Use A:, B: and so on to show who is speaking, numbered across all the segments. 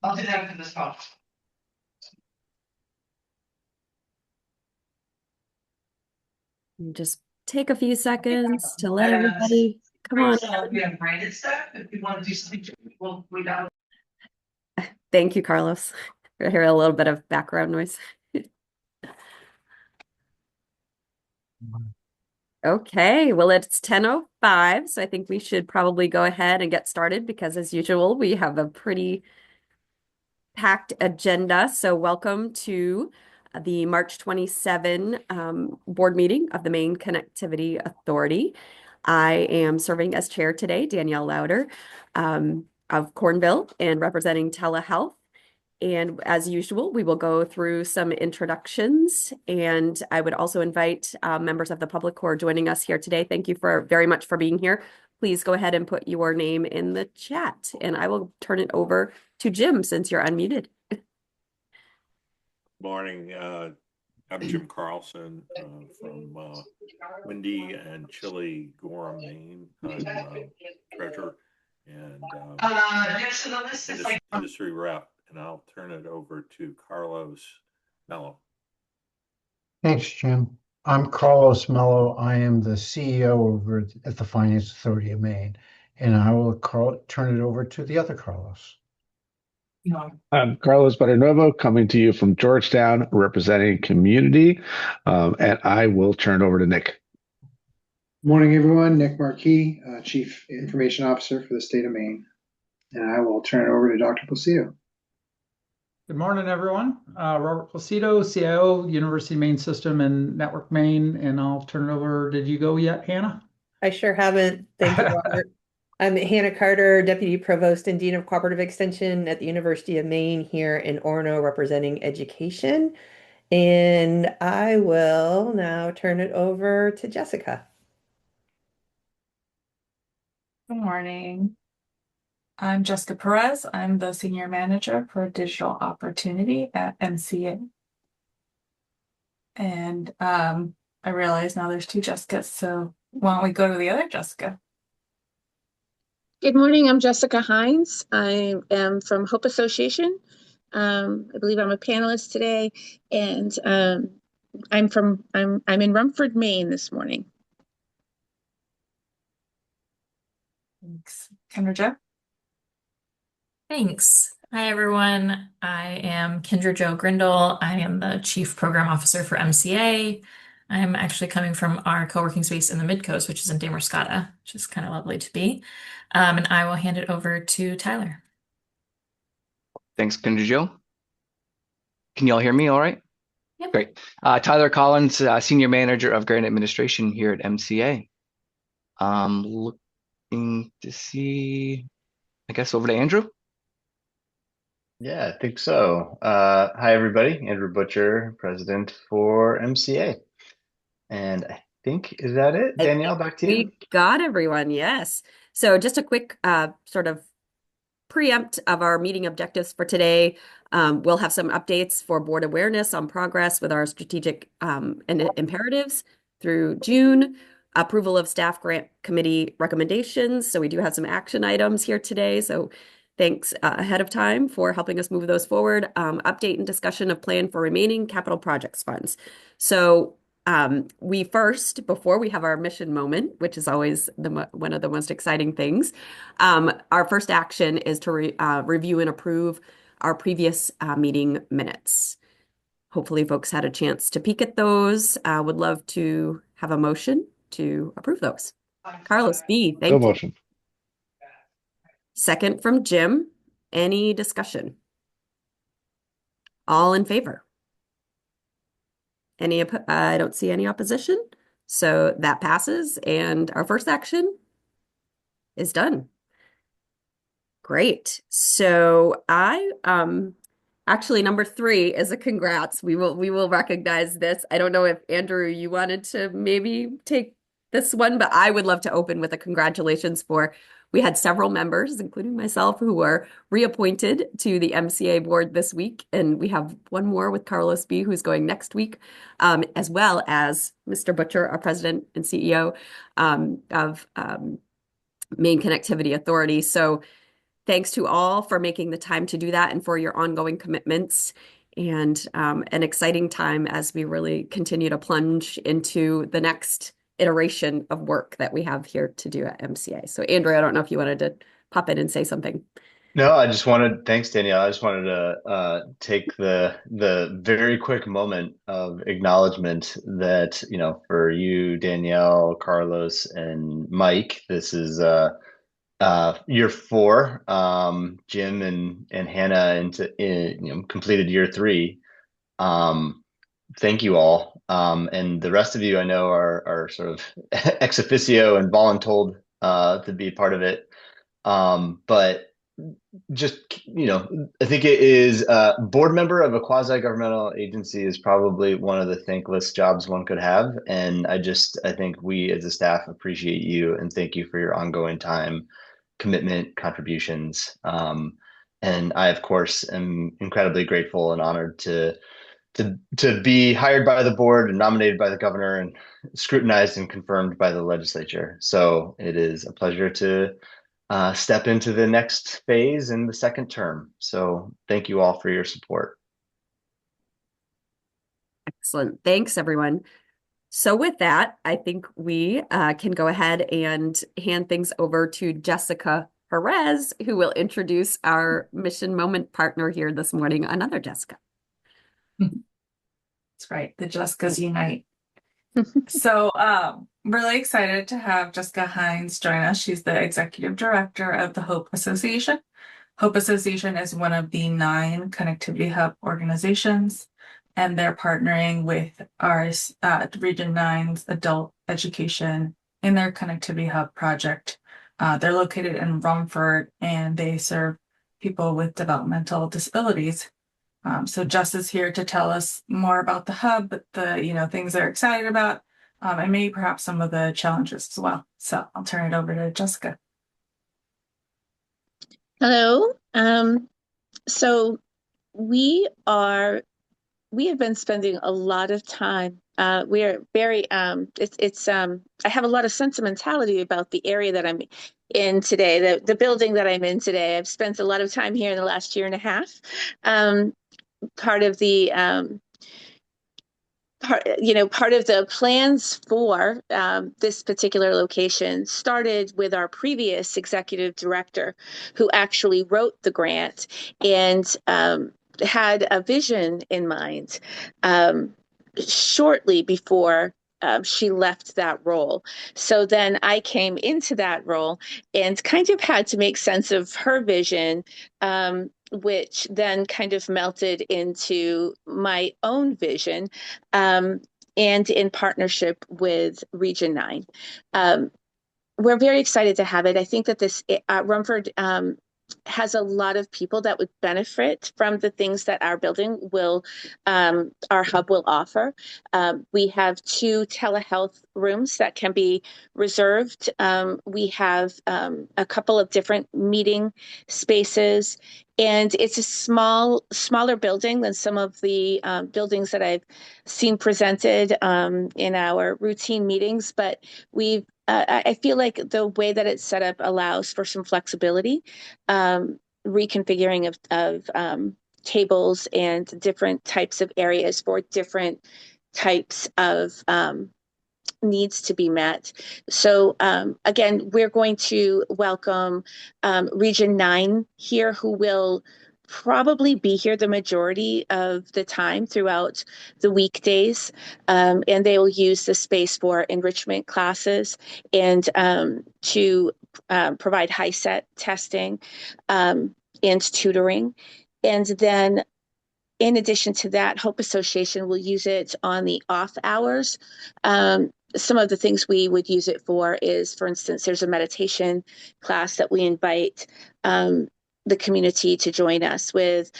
A: I'll do that after this call.
B: Just take a few seconds to let everybody come on
A: We
B: in.
A: have branded stuff. If we want to do something, we got.
B: Thank you, Carlos. I hear a little bit of background noise. Okay, well, it's 10:05, so I think we should probably go ahead and get started because, as usual, we have a pretty packed agenda. So, welcome to the March 27 board meeting of the Maine Connectivity Authority. I am serving as chair today, Danielle Lauder of Cornville, and representing telehealth. And as usual, we will go through some introductions, and I would also invite members of the public who are joining us here today. Thank you very much for being here. Please go ahead and put your name in the chat, and I will turn it over to Jim since you're unmuted.
C: Morning. I'm Jim Carlson from windy and chilly Gorham, Maine. I'm treasurer and
A: Next to the list is like.
C: industry rep, and I'll turn it over to Carlos Mello.
D: Thanks, Jim. I'm Carlos Mello. I am the CEO over at the Finance Authority of Maine, and I will turn it over to the other Carlos.
E: I'm Carlos Barrenuevo, coming to you from Georgetown, representing community, and I will turn it over to Nick.
F: Morning, everyone. Nick Marquis, Chief Information Officer for the state of Maine, and I will turn it over to Dr. Placido.
G: Good morning, everyone. Robert Placido, CIO, University of Maine System and Network Maine, and I'll turn it over. Did you go yet, Hannah?
H: I sure haven't. Thank you, Robert. I'm Hannah Carter, Deputy Provost and Dean of Cooperative Extension at the University of Maine here in Orono, representing education. And I will now turn it over to Jessica.
I: Good morning. I'm Jessica Perez. I'm the Senior Manager for Digital Opportunity at MCA. And I realize now there's two Jessicas, so why don't we go to the other Jessica?
J: Good morning, I'm Jessica Hines. I am from Hope Association. I believe I'm a panelist today, and I'm in Rumford, Maine this morning.
I: Thanks. Kendra Jo?
K: Thanks. Hi, everyone. I am Kendra Jo Grindle. I am the Chief Program Officer for MCA. I'm actually coming from our co-working space in the Mid-Coast, which is in Damerscotta, which is kind of lovely to be. And I will hand it over to Tyler.
L: Thanks, Kendra Jo. Can you all hear me all right?
K: Yep.
L: Great. Tyler Collins, Senior Manager of Grant Administration here at MCA. Looking to see, I guess, over to Andrew.
M: Yeah, I think so. Hi, everybody. Andrew Butcher, President for MCA. And I think, is that it? Danielle, back to you.
B: We got everyone, yes. So just a quick sort of preempt of our meeting objectives for today. We'll have some updates for board awareness on progress with our strategic imperatives through June. Approval of staff grant committee recommendations. So we do have some action items here today. So thanks ahead of time for helping us move those forward. Update and discussion of plan for remaining capital projects funds. So we first, before we have our mission moment, which is always one of the most exciting things, our first action is to review and approve our previous meeting minutes. Hopefully folks had a chance to peek at those. Would love to have a motion to approve those. Carlos B., thank you.
E: Motion.
B: Second from Jim. Any discussion? All in favor? I don't see any opposition. So that passes, and our first action is done. Great. So I actually number 3 is a congrats. We will recognize this. I don't know if Andrew, you wanted to maybe take this one, but I would love to open with a congratulations we had several members, including myself, who were reappointed to the MCA board this week. And we have one more with Carlos B., who's going next week, as well as Mr. Butcher, our president and CEO of Maine Connectivity Authority. So thanks to all for making the time to do that and for your ongoing commitments. And an exciting time as we really continue to plunge into the next iteration of work that we have here to do at MCA. So, Andrew, I don't know if you wanted to pop in and say something.
M: No, thanks, Danielle. I just wanted to take the very quick moment of acknowledgement that, for you, Danielle, Carlos, and Mike, this is year 4. Jim and Hannah completed year 3. Thank you all. And the rest of you I know are sort of ex officio and voluntold to be part of it. But just, I think it is board member of a quasi-governmental agency is probably one of the thankless jobs one could have. And I think we as a staff appreciate you and thank you for your ongoing time, commitment, contributions. And I, of course, am incredibly grateful and honored to be hired by the board and nominated by the governor and scrutinized and confirmed by the legislature. So it is a pleasure to step into the next phase in the second term. So thank you all for your support.
B: Excellent. Thanks, everyone. So with that, I think we can go ahead and hand things over to Jessica Perez, who will introduce our Mission Moment partner here this morning, another Jessica.
I: That's right. The Jessicas unite. So really excited to have Jessica Hines join us. She's the executive director of the Hope Association. Hope Association is one of the 9 Connectivity Hub organizations, and they're partnering with our Region 9's adult education in their Connectivity Hub project. They're located in Rumford, and they serve people with developmental disabilities. So Jess is here to tell us more about the hub, the things they're excited about, and maybe perhaps some of the challenges as well. So I'll turn it over to Jessica.
J: Hello. So we have been spending a lot of time. We are very. I have a lot of sentimentality about the area that I'm in today, the building that I'm in today. I've spent a lot of time here in the last year and a half. Part of the plans for this particular location started with our previous executive director, who actually wrote the grant and had a vision in mind shortly before she left that role. So then I came into that role and kind of had to make sense of her vision, which then kind of melted into my own vision, and in partnership with Region 9. We're very excited to have it. I think that this Rumford has a lot of people that would benefit from the things that our building our hub will offer. We have 2 telehealth rooms that can be reserved. We have a couple of different meeting spaces, and it's a smaller building than some of the buildings that I've seen presented in our routine meetings, but I feel like the way that it's set up allows for some flexibility, reconfiguring of tables and different types of areas for different types of needs to be met. So again, we're going to welcome Region 9 here, who will probably be here the majority of the time throughout the weekdays, and they will use the space for enrichment classes and to provide high-set testing and tutoring. And then in addition to that, Hope Association will use it on the off hours. Some of the things we would use it for is, for instance, there's a meditation class that we invite the community to join us with,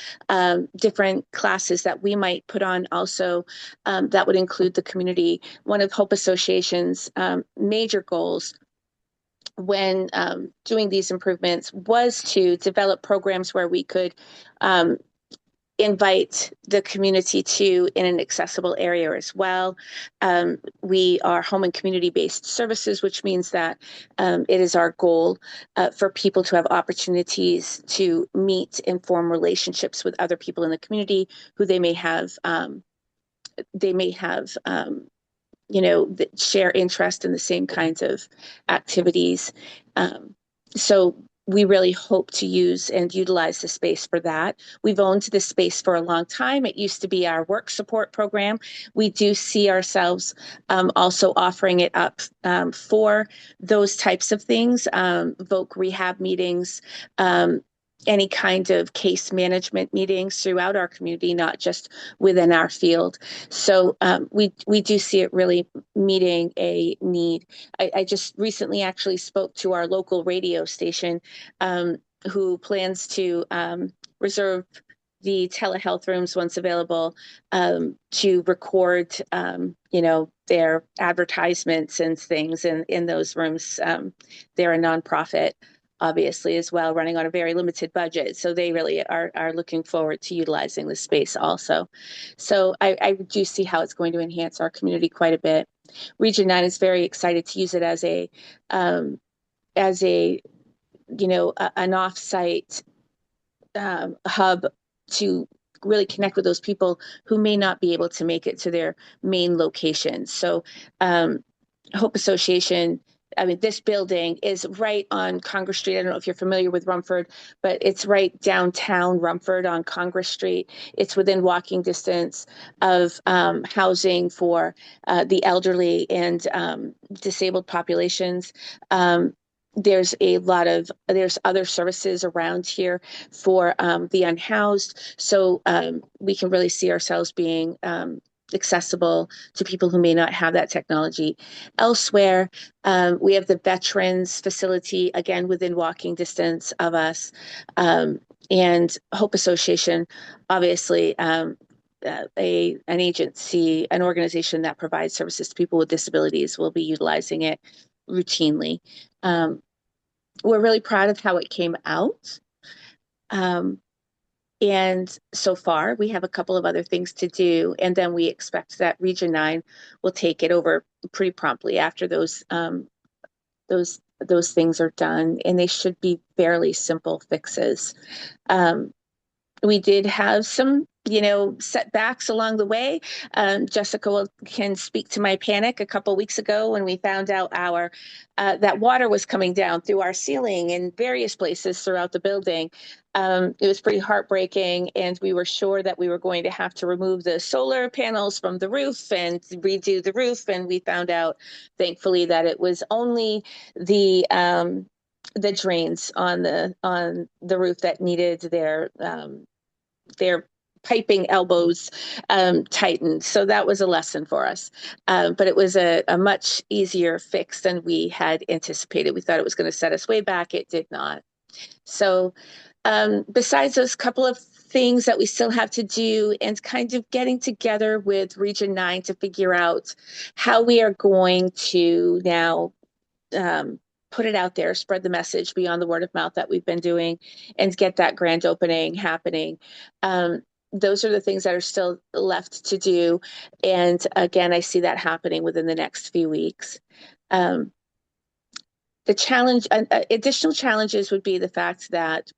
J: different classes that we might put on also that would include the community. One of Hope Association's major goals when doing these improvements was to develop programs where we could invite the community to in an accessible area as well. We are home and community-based services, which means that it is our goal for people to have opportunities to meet and form relationships with other people in the community who they may have share interest in the same kinds of activities. So we really hope to use and utilize the space for that. We've owned this space for a long time. It used to be our work support program. We do see ourselves also offering it up for those types of things, voc rehab meetings, any kind of case management meetings throughout our community, not just within our field. So we do see it really meeting a need. I just recently actually spoke to our local radio station who plans to reserve the telehealth rooms once available to record, their advertisements and things in those rooms. They're a nonprofit, obviously, as well, running on a very limited budget. So they really are looking forward to utilizing the space also. So I do see how it's going to enhance our community quite a bit. Region 9 is very excited to use it as an off-site hub to really connect with those people who may not be able to make it to their main location. So Hope Association, this building is right on Congress Street. I don't know if you're familiar with Rumford, but it's right downtown Rumford on Congress Street. It's within walking distance of housing for the elderly and disabled populations. There's other services around here for the unhoused. So we can really see ourselves being accessible to people who may not have that technology elsewhere. We have the veterans facility, again, within walking distance of us. And Hope Association, obviously, an agency, an organization that provides services to people with disabilities, will be utilizing it routinely. We're really proud of how it came out. And so far, we have a couple of other things to do, and then we expect that Region 9 will take it over pretty promptly after those things are done, and they should be fairly simple fixes. We did have some setbacks along the way. Jessica can speak to my panic a couple weeks ago when we found out that water was coming down through our ceiling in various places throughout the building. It was pretty heartbreaking, and we were sure that we were going to have to remove the solar panels from the roof and redo the roof. And we found out, thankfully, that it was only the drains on the roof that needed their piping elbows tightened. So that was a lesson for us. But it was a much easier fix than we had anticipated. We thought it was going to set us way back. It did not. So besides those couple of things that we still have to do, and kind of getting together with Region 9 to figure out how we are going to now put it out there, spread the message beyond the word of mouth that we've been doing, and get that grand opening happening. Those are the things that are still left to do. And again, I see that happening within the next few weeks. The challenge, additional challenges would be the fact that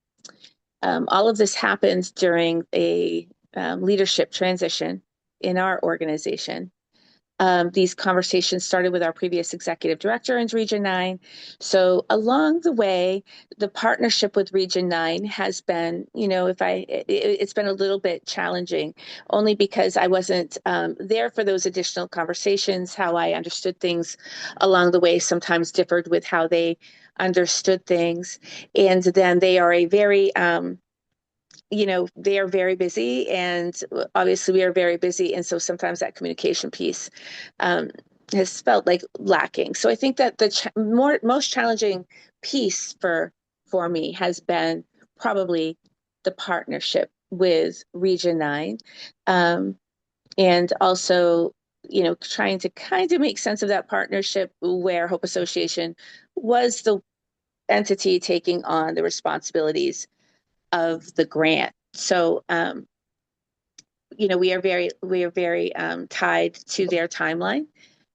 J: all of this happened during a leadership transition in our organization. These conversations started with our previous executive director in Region 9. So along the way, the partnership with Region 9 has been, it's been a little bit challenging, only because I wasn't there for those additional conversations. How I understood things along the way sometimes differed with how they understood things. And then they are a very they are very busy, and obviously we are very busy. And so sometimes that communication piece has felt like lacking. So I think that the most challenging piece for me has been probably the partnership with Region 9. And also, trying to kind of make sense of that partnership where Hope Association was the entity taking on the responsibilities of the grant. So we are very tied to their timeline.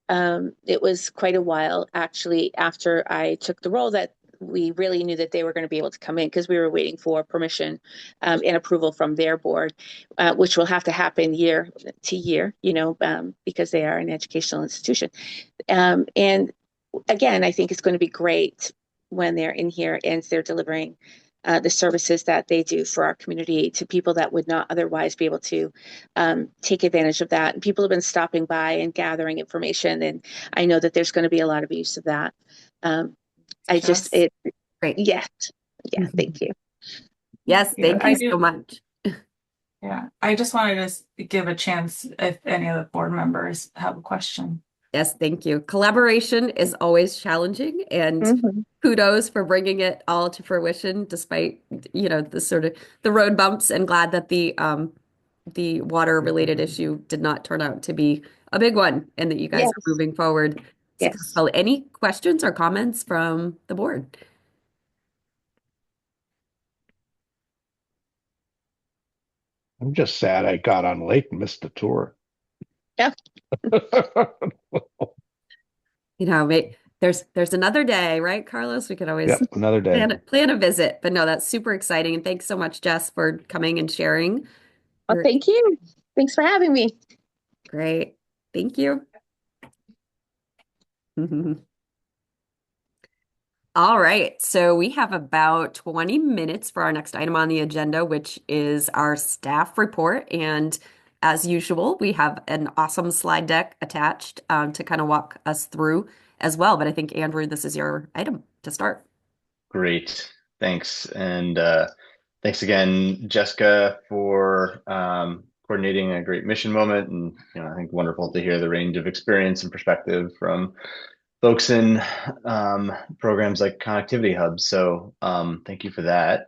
J: It was quite a while actually after I took the role that we really knew that they were going to be able to come in, because we were waiting for permission and approval from their board, which will have to happen year to year, because they are an educational institution. And again, I think it's going to be great when they're in here and they're delivering the services that they do for our community to people that would not otherwise be able to take advantage of that. And people have been stopping by and gathering information, and I know that there's going to be a lot of use of that.
B: Great.
J: Yes. Yeah, thank you.
B: Yes, thank you so much.
I: Yeah, I just wanted to give a chance if any of the board members have a question.
B: Yes, thank you. Collaboration is always challenging, and kudos for bringing it all to fruition despite, the sort of the road bumps, and glad that the water related issue did not turn out to be a big one and that you guys are moving forward successfully. Any questions or comments from the board?
E: I'm just sad I got on late and missed the tour.
J: Yeah.
B: There's another day, right, Carlos? We could always
E: another day.
B: plan a visit. But no, that's super exciting. And thanks so much, Jess, for coming and sharing.
J: Oh, thank you. Thanks for having me.
B: Great. Thank you. All right, so we have about 20 minutes for our next item on the agenda, which is our staff report. And as usual, we have an awesome slide deck attached to kind of walk us through as well. But I think, Andrew, this is your item to start.
M: Great. Thanks. And thanks again, Jessica, for coordinating a great mission moment. And, I think wonderful to hear the range of experience and perspective from folks in programs like Connectivity Hub. So thank you for that.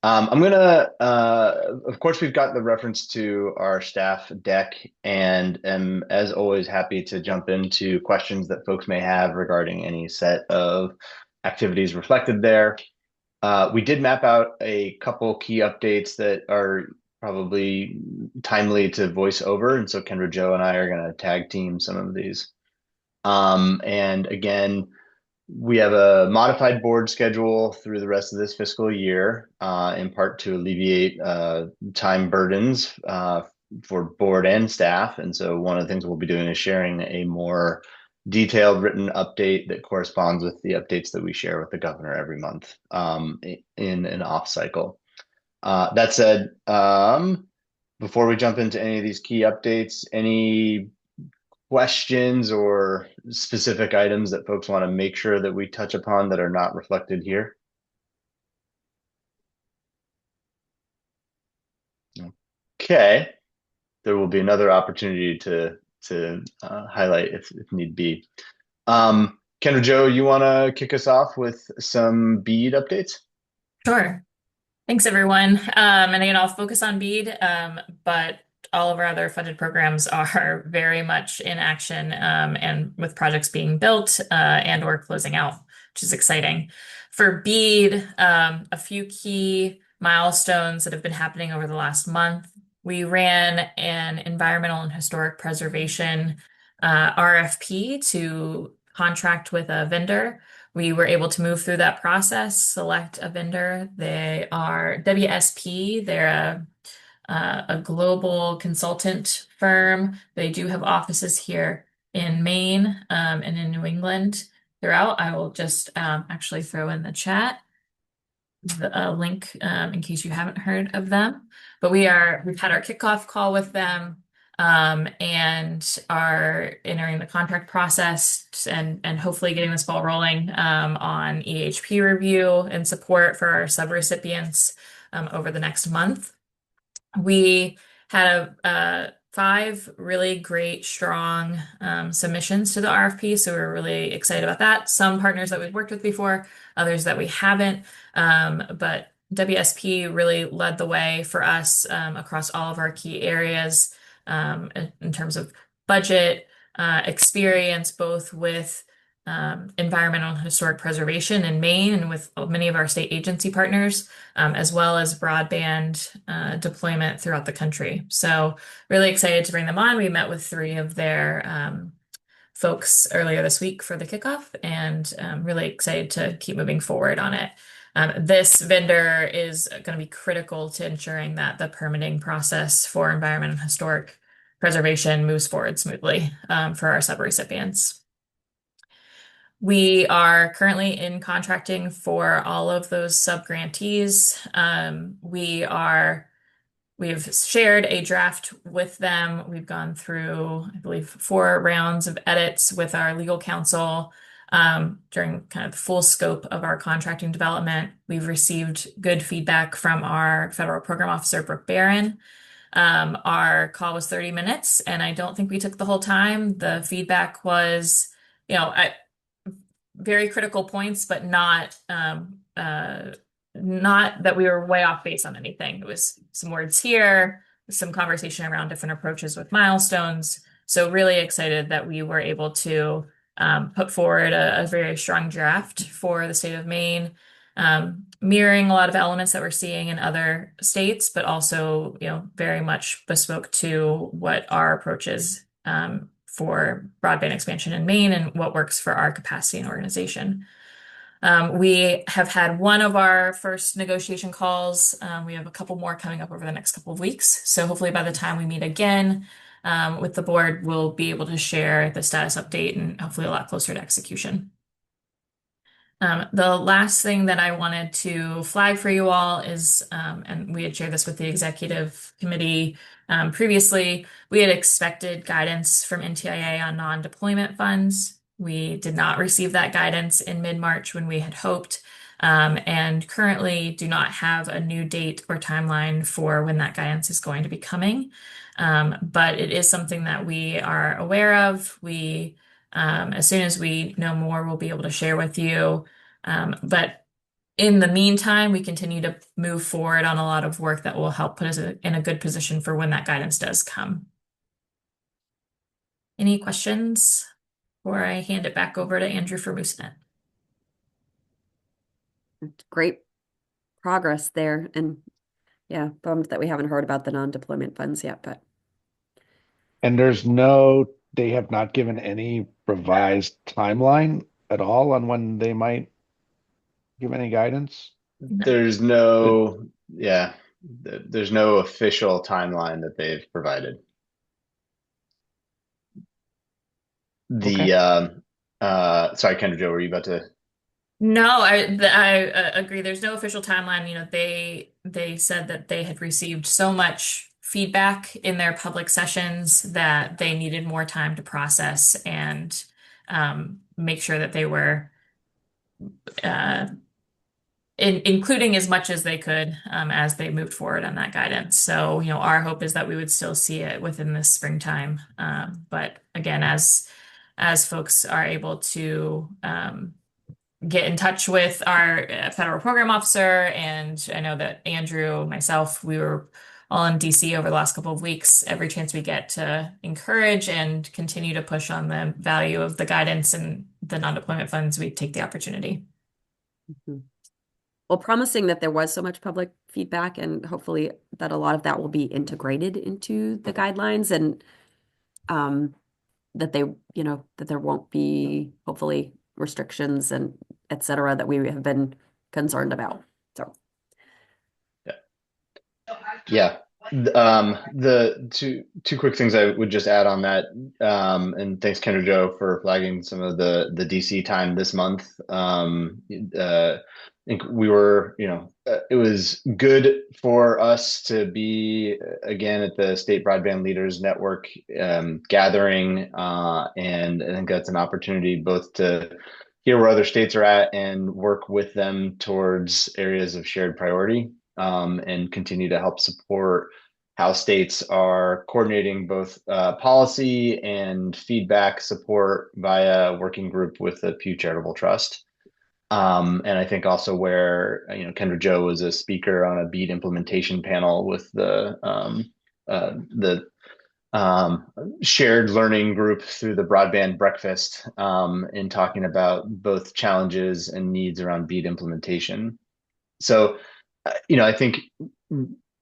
M: I'm gonna, of course, we've got the reference to our staff deck, and am, as always, happy to jump into questions that folks may have regarding any set of activities reflected there. We did map out a couple key updates that are probably timely to voice over, and so Kendra, Joe, and I are going to tag team some of these. And again, we have a modified board schedule through the rest of this fiscal year, in part to alleviate time burdens for board and staff. And so one of the things we'll be doing is sharing a more detailed written update that corresponds with the updates that we share with the governor every month in an off cycle. That said, before we jump into any of these key updates, any questions or specific items that folks want to make sure that we touch upon that are not reflected here? Okay, there will be another opportunity to highlight if need be. Kendra, Joe, you want to kick us off with some BEAD updates?
K: Sure. Thanks, everyone. And again, I'll focus on BEAD, but all of our other funded programs are very much in action, and with projects being built and or closing out, which is exciting. For BEAD, a few key milestones that have been happening over the last month. We ran an environmental and historic preservation RFP to contract with a vendor. We were able to move through that process, select a vendor. They are WSP. They're a global consultant firm. They do have offices here in Maine and in New England throughout. I will just actually throw in the chat a link in case you haven't heard of them. But we've had our kickoff call with them and are entering the contract process and hopefully getting this ball rolling on EHP review and support for our subrecipients over the next month. We had 5 really great, strong submissions to the RFP, so we're really excited about that. Some partners that we've worked with before, others that we haven't, but WSP really led the way for us across all of our key areas in terms of budget, experience, both with environmental and historic preservation in Maine and with many of our state agency partners, as well as broadband deployment throughout the country. So really excited to bring them on. We met with 3 of their folks earlier this week for the kickoff, and really excited to keep moving forward on it. This vendor is going to be critical to ensuring that the permitting process for environment and historic preservation moves forward smoothly for our subrecipients. We are currently in contracting for all of those sub-grantees. We've shared a draft with them. We've gone through, I believe, 4 rounds of edits with our legal counsel during kind of the full scope of our contracting development. We've received good feedback from our federal program officer, Brooke Barron. Our call was 30 minutes, and I don't think we took the whole time. The feedback was, very critical points, but not that we were way off base on anything. It was some words here, some conversation around different approaches with milestones. So really excited that we were able to put forward a very strong draft for the state of Maine, mirroring a lot of elements that we're seeing in other states, but also, very much bespoke to what our approach is for broadband expansion in Maine and what works for our capacity and organization. We have had one of our first negotiation calls. We have a couple more coming up over the next couple of weeks. So hopefully by the time we meet again with the board, we'll be able to share the status update and hopefully a lot closer to execution. The last thing that I wanted to flag for you all is, and we had shared this with the executive committee previously, we had expected guidance from NTIA on non-deployment funds. We did not receive that guidance in mid-March when we had hoped, and currently do not have a new date or timeline for when that guidance is going to be coming. But it is something that we are aware of. As soon as we know more, we'll be able to share with you. But in the meantime, we continue to move forward on a lot of work that will help put us in a good position for when that guidance does come. Any questions before I hand it back over to Andrew for Moosenet?
B: Great progress there. And yeah, bummed that we haven't heard about the non-deployment funds yet, but.
E: And they have not given any revised timeline at all on when they might give any guidance?
M: There's no official timeline that they've provided. Sorry, Kendra Jo, were you about to?
K: No, I agree. There's no official timeline. They said that they had received so much feedback in their public sessions that they needed more time to process and make sure that they were including as much as they could as they moved forward on that guidance. So, our hope is that we would still see it within this springtime. But again, as folks are able to get in touch with our federal program officer, and I know that Andrew, myself, we were all in DC over the last couple of weeks, every chance we get to encourage and continue to push on the value of the guidance and the non-deployment funds, we take the opportunity.
B: Mm-hmm. Well, promising that there was so much public feedback, and hopefully that a lot of that will be integrated into the guidelines, and that that there won't be hopefully restrictions and et cetera that we have been concerned about. So
M: yeah. The two quick things I would just add on that, and thanks Kendra Jo for flagging some of the DC time this month. I think we were, it was good for us to be again at the State Broadband Leaders Network gathering, and I think that's an opportunity both to hear where other states are at and work with them towards areas of shared priority, and continue to help support how states are coordinating both policy and feedback support via a working group with the Pew Charitable Trust. And I think also where, Kendra Jo was a speaker on a BEAD implementation panel with the shared learning group through the broadband breakfast in talking about both challenges and needs around BEAD implementation. So, I think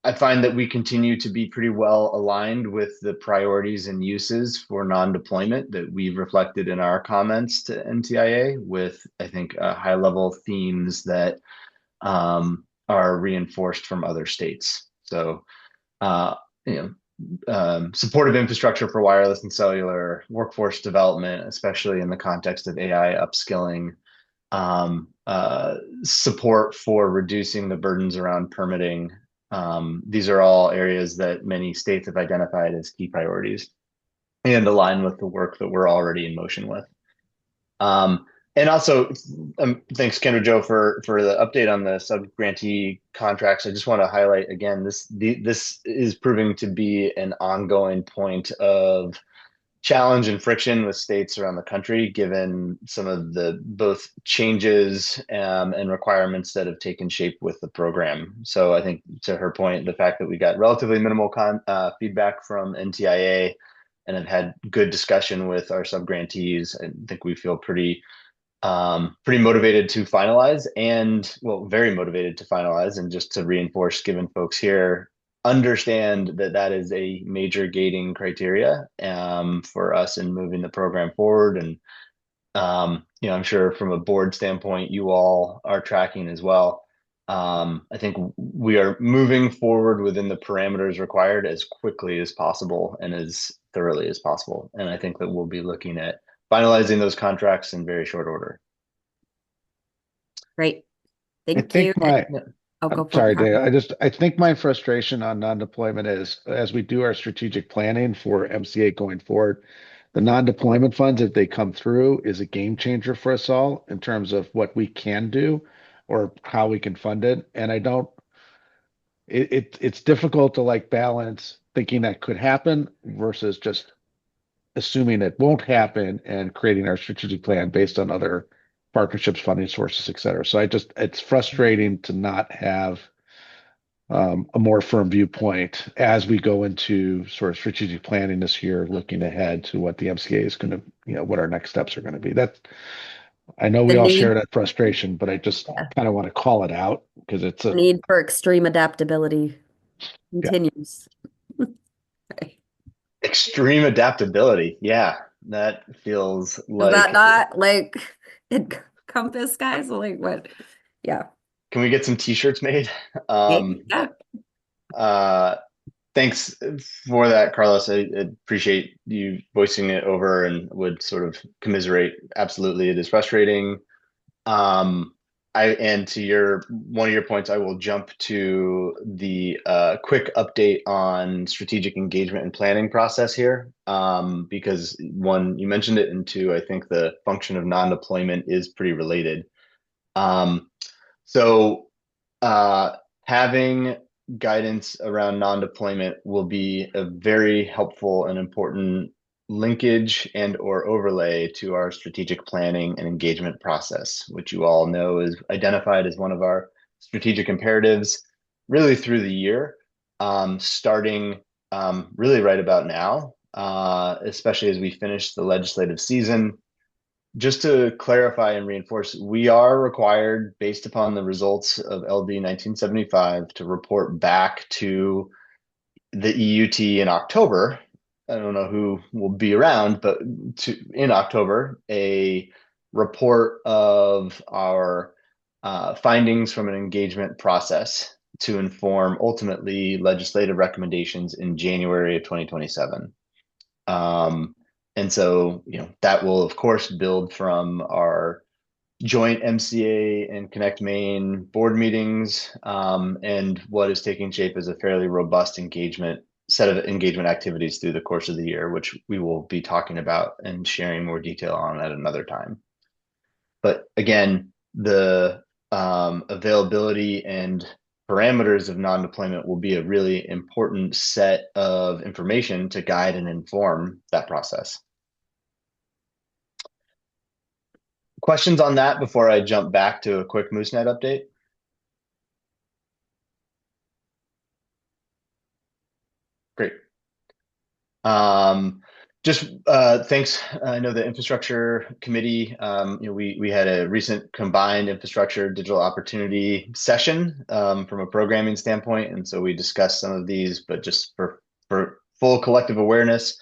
M: I find that we continue to be pretty well aligned with the priorities and uses for non-deployment that we've reflected in our comments to NTIA, with, I think, high-level themes that are reinforced from other states. So, supportive infrastructure for wireless and cellular, workforce development, especially in the context of AI upskilling, support for reducing the burdens around permitting. These are all areas that many states have identified as key priorities and align with the work that we're already in motion with. And also, thanks, Kendra Jo, for the update on the sub-grantee contracts. I just want to highlight again, this is proving to be an ongoing point of challenge and friction with states around the country, given some of the both changes and requirements that have taken shape with the program. So I think, to her point, the fact that we got relatively minimal feedback from NTIA and have had good discussion with our sub-grantees, I think we feel pretty motivated to finalize, and very motivated to finalize. And just to reinforce, given folks here understand that is a major gating criteria for us in moving the program forward. And I'm sure from a board standpoint, you all are tracking as well. I think we are moving forward within the parameters required as quickly as possible and as thoroughly as possible. And I think that we'll be looking at finalizing those contracts in very short order.
B: Great.
E: I
B: Thank
E: think
B: you. Go for it,
E: sorry,
B: Carl.
E: Dave. I think my frustration on non-deployment is, as we do our strategic planning for MCA going forward, the non-deployment funds, if they come through, is a game changer for us all in terms of what we can do or how we can fund it. And it's difficult to balance thinking that could happen versus just assuming it won't happen and creating our strategic plan based on other partnerships, funding sources, et cetera. So it's frustrating to not have a more firm viewpoint as we go into sort of strategic planning this year, looking ahead to what the MCA is going to, what our next steps are going to be. I know we all share that frustration, but I just kind of want to call it out because it's a
B: need for extreme adaptability continues.
M: Extreme adaptability. Yeah, that feels like.
B: Is that not encompass, guys? What? Yeah.
M: Can we get some t-shirts made? Thanks for that, Carlos. I appreciate you voicing it over and would sort of commiserate. Absolutely, it is frustrating. And to one of your points, I will jump to the quick update on strategic engagement and planning process here, because one, you mentioned it, and two, I think the function of non-deployment is pretty related. So having guidance around non-deployment will be a very helpful and important linkage and or overlay to our strategic planning and engagement process, which you all know is identified as one of our strategic imperatives really through the year, starting really right about now, especially as we finish the legislative season. Just to clarify and reinforce, we are required, based upon the results of LD 1975, to report back to the EUT in October. I don't know who will be around, but in October, a report of our findings from an engagement process to inform ultimately legislative recommendations in January of 2027. And so, that will, of course, build from our joint MCA and Connect Maine board meetings, and what is taking shape as a fairly robust set of engagement activities through the course of the year, which we will be talking about and sharing more detail on at another time. But again, the availability and parameters of non-deployment will be a really important set of information to guide and inform that process. Questions on that before I jump back to a quick MooseNet update? Great. Just thanks. I know the infrastructure committee, we had a recent combined infrastructure digital opportunity session from a programming standpoint. And so we discussed some of these, but just for full collective awareness,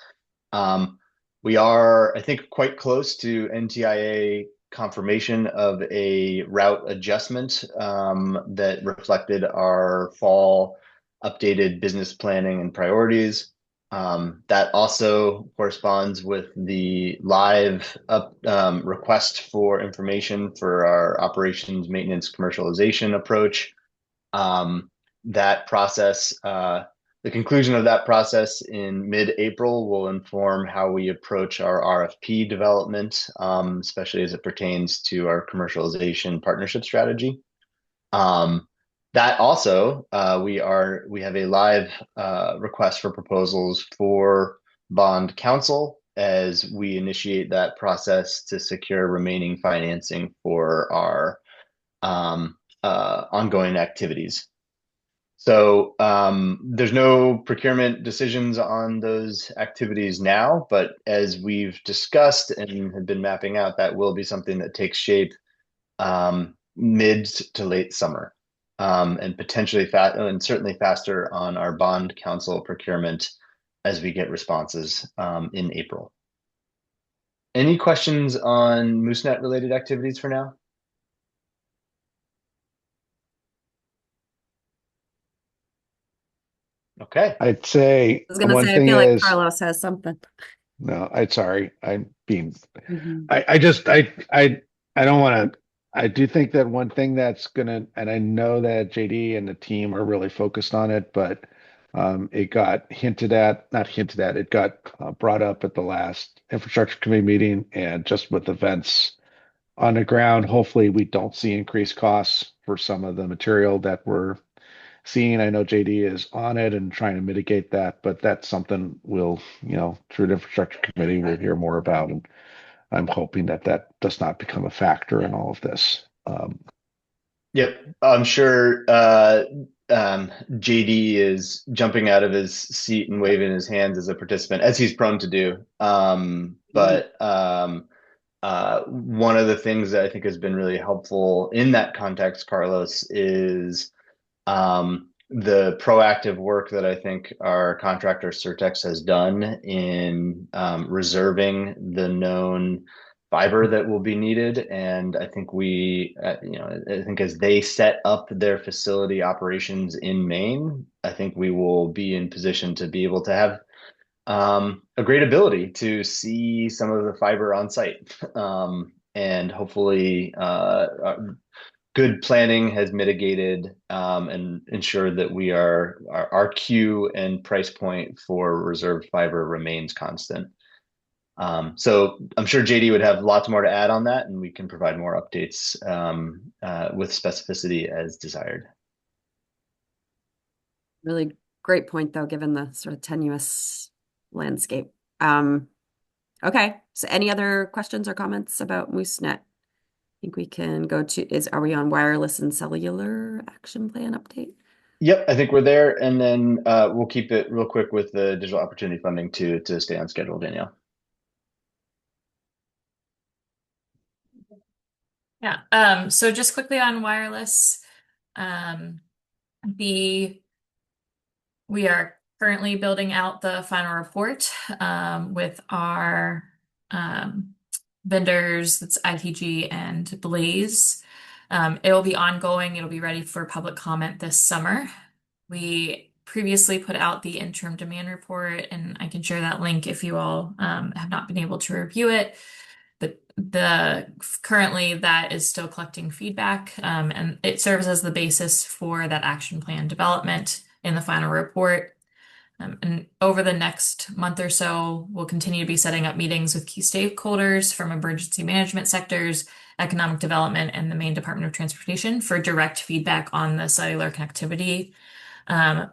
M: we are, I think, quite close to NTIA confirmation of a route adjustment that reflected our fall updated business planning and priorities. That also corresponds with the live request for information for our operations maintenance commercialization approach. That process, the conclusion of that process in mid-April will inform how we approach our RFP development, especially as it pertains to our commercialization partnership strategy. That also, we have a live request for proposals for bond counsel as we initiate that process to secure remaining financing for our ongoing activities. So there's no procurement decisions on those activities now, but as we've discussed and have been mapping out, that will be something that takes shape mid to late summer, and potentially and certainly faster on our bond counsel procurement as we get responses in April. Any questions on MooseNet related activities for now? Okay.
E: I'd say
B: I was gonna
E: one
B: say, I
E: thing
B: feel like
E: is,
B: Carlos has something.
E: no, sorry, I'm being,
B: Mhm.
E: I don't want to, I do think that one thing that's gonna, and I know that JD and the team are really focused on it, but it got it got brought up at the last infrastructure committee meeting, and just with events on the ground, hopefully we don't see increased costs for some of the material that we're seeing. I know JD is on it and trying to mitigate that, but that's something we'll, through the infrastructure committee, we'll hear more about. And I'm hoping that does not become a factor in all of this.
M: Yep, I'm sure JD is jumping out of his seat and waving his hands as a participant, as he's prone to do. But one of the things that I think has been really helpful in that context, Carlos, is the proactive work that I think our contractor Certex has done in reserving the known fiber that will be needed. And I think I think as they set up their facility operations in Maine, I think we will be in position to be able to have a great ability to see some of the fiber on site. And hopefully good planning has mitigated and ensured that our queue and price point for reserved fiber remains constant. So I'm sure JD would have lots more to add on that, and we can provide more updates with specificity as desired.
B: Really great point, though, given the sort of tenuous landscape. Okay, so any other questions or comments about MooseNet? I think we can go to, are we on wireless and cellular action plan update?
M: Yep, I think we're there. And then we'll keep it real quick with the digital opportunity funding to stay on schedule, Danielle.
K: Yeah. So just quickly on wireless, we are currently building out the final report with our vendors, that's ITG and Blaze. It will be ongoing. It'll be ready for public comment this summer. We previously put out the interim demand report, and I can share that link if you all have not been able to review it. But currently that is still collecting feedback, and it serves as the basis for that action plan development in the final report. And over the next month or so, we'll continue to be setting up meetings with key stakeholders from emergency management sectors, economic development, and the Maine Department of Transportation for direct feedback on the cellular connectivity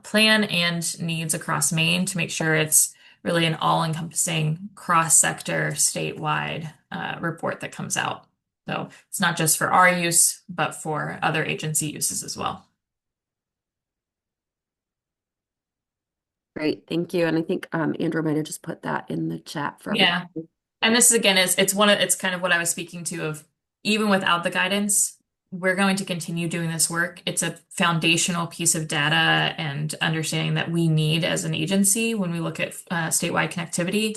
K: plan and needs across Maine to make sure it's really an all-encompassing cross-sector statewide report that comes out. So it's not just for our use, but for other agency uses as well.
B: Great, thank you. And I think Andrew might have just put that in the chat for
K: Yeah.
B: everybody.
K: And this is again is it's kind of what I was speaking to of even without the guidance, we're going to continue doing this work. It's a foundational piece of data and understanding that we need as an agency when we look at statewide connectivity,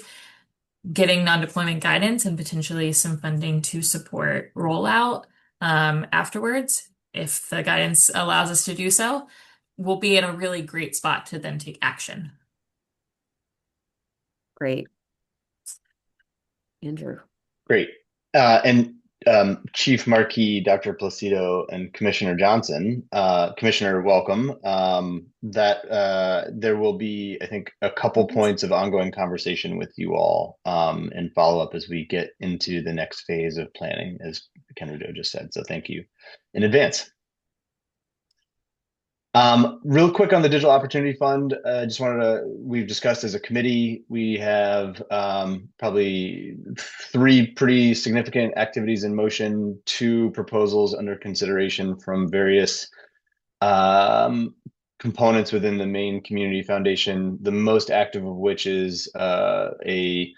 K: getting non-deployment guidance and potentially some funding to support rollout afterwards. If the guidance allows us to do so, we'll be in a really great spot to then take action.
B: Great. Andrew.
M: Great. And Chief Marquis, Dr. Placido, and Commissioner Johnson, Commissioner, welcome. There will be, I think, a couple points of ongoing conversation with you all and follow up as we get into the next phase of planning, as Kendra Jo just said. So thank you in advance. Real quick on the Digital Opportunity Fund, we've discussed as a committee, we have probably 3 pretty significant activities in motion, 2 proposals under consideration from various components within the Maine Community Foundation, the most active of which is a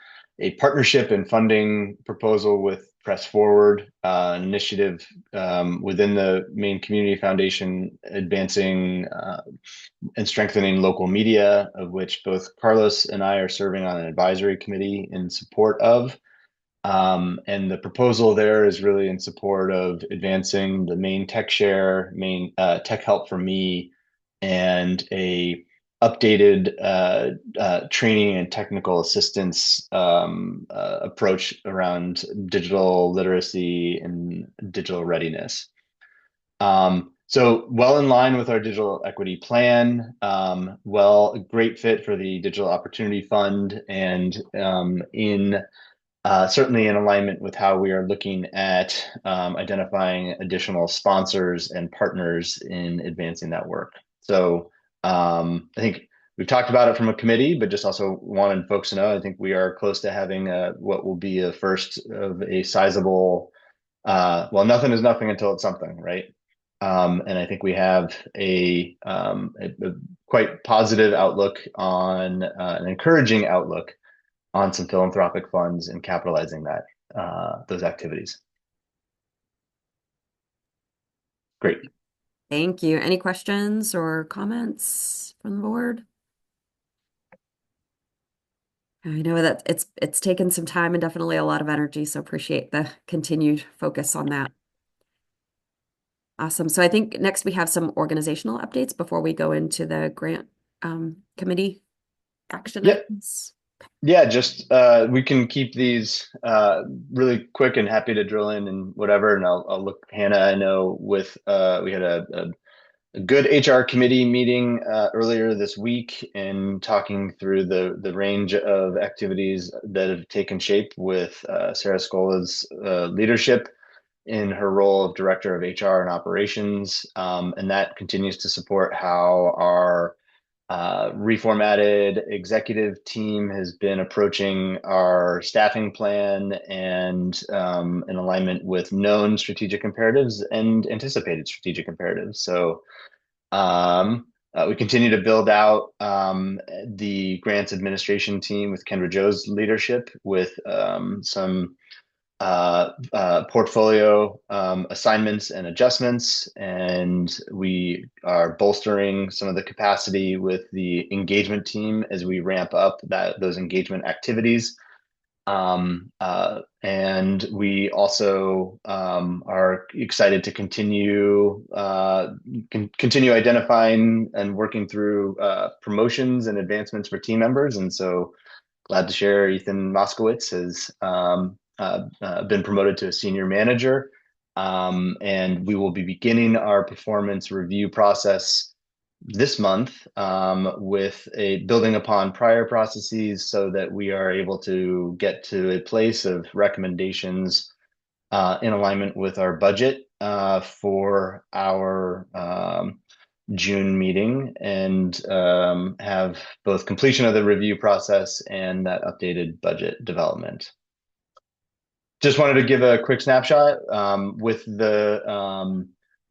M: partnership and funding proposal with Press Forward, an initiative within the Maine Community Foundation advancing and strengthening local media, of which both Carlos and I are serving on an advisory committee in support of. And the proposal there is really in support of advancing the Maine Tech Share, Maine Tech Help for Me, and a updated training and technical assistance approach around digital literacy and digital readiness. So well in line with our digital equity plan, a great fit for the Digital Opportunity Fund, and certainly in alignment with how we are looking at identifying additional sponsors and partners in advancing that work. So I think we've talked about it from a committee, but just also wanted folks to know, I think we are close to having what will be a first of a sizable, well, nothing is nothing until it's something, right? And I think we have a quite positive outlook on an encouraging outlook on some philanthropic funds and capitalizing those activities. Great.
B: Thank you. Any questions or comments from the board? I know that it's taken some time and definitely a lot of energy, so appreciate the continued focus on that. Awesome. So I think next we have some organizational updates before we go into the grant committee action items.
M: Yeah, just we can keep these really quick and happy to drill in and whatever. And I'll look, Hannah, I know with we had a good HR committee meeting earlier this week and talking through the range of activities that have taken shape with Sarah Scola's leadership in her role of Director of HR and Operations. And that continues to support how our reformatted executive team has been approaching our staffing plan and in alignment with known strategic imperatives and anticipated strategic imperatives. So we continue to build out the grants administration team with Kendra Jo's leadership with some portfolio assignments and adjustments, and we are bolstering some of the capacity with the engagement team as we ramp up those engagement activities. And we also are excited to continue identifying and working through promotions and advancements for team members. And so glad to share Ethan Moskowitz has been promoted to a senior manager, and we will be beginning our performance review process this month with building upon prior processes so that we are able to get to a place of recommendations in alignment with our budget for our June meeting, and have both completion of the review process and that updated budget development. Just wanted to give a quick snapshot with the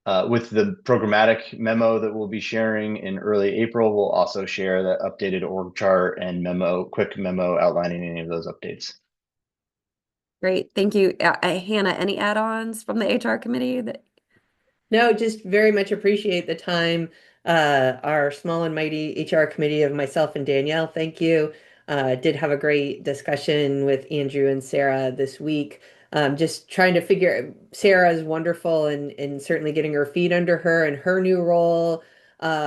M: with the programmatic memo that we'll be sharing in early April, we'll also share the updated org chart and quick memo outlining any of those updates.
B: Great, thank you. Hannah, any add-ons from the HR committee that?
H: No, just very much appreciate the time. Our small and mighty HR committee of myself and Danielle, thank you. Did have a great discussion with Andrew and Sarah this week. Just trying to figure, Sarah is wonderful and certainly getting her feet under her in her new role,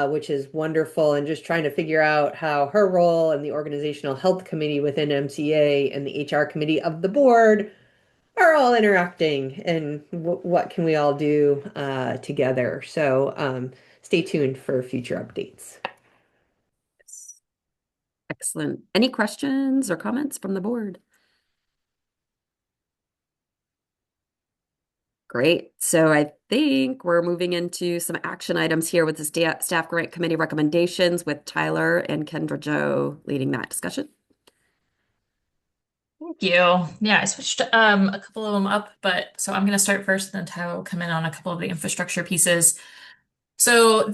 H: which is wonderful. And just trying to figure out how her role and the organizational health committee within MCA and the HR committee of the board are all interacting and what can we all do together. So stay tuned for future updates.
B: Excellent. Any questions or comments from the board? Great. So I think we're moving into some action items here with the staff grant committee recommendations with Tyler and Kendra Jo leading that discussion.
K: Thank you. Yeah, I switched a couple of them up, but so I'm going to start first, and then Tyler will come in on a couple of the infrastructure pieces. So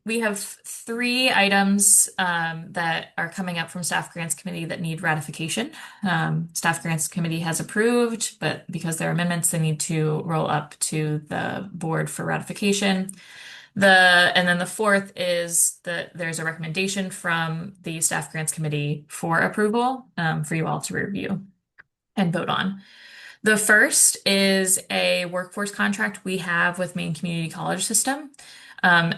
K: we have three items that are coming up from Staff Grants Committee that need ratification. Staff Grants Committee has approved, but because they're amendments, they need to roll up to the board for ratification. And then the fourth is that there's a recommendation from the Staff Grants Committee for approval for you all to review and vote on. The first is a workforce contract we have with Maine Community College System.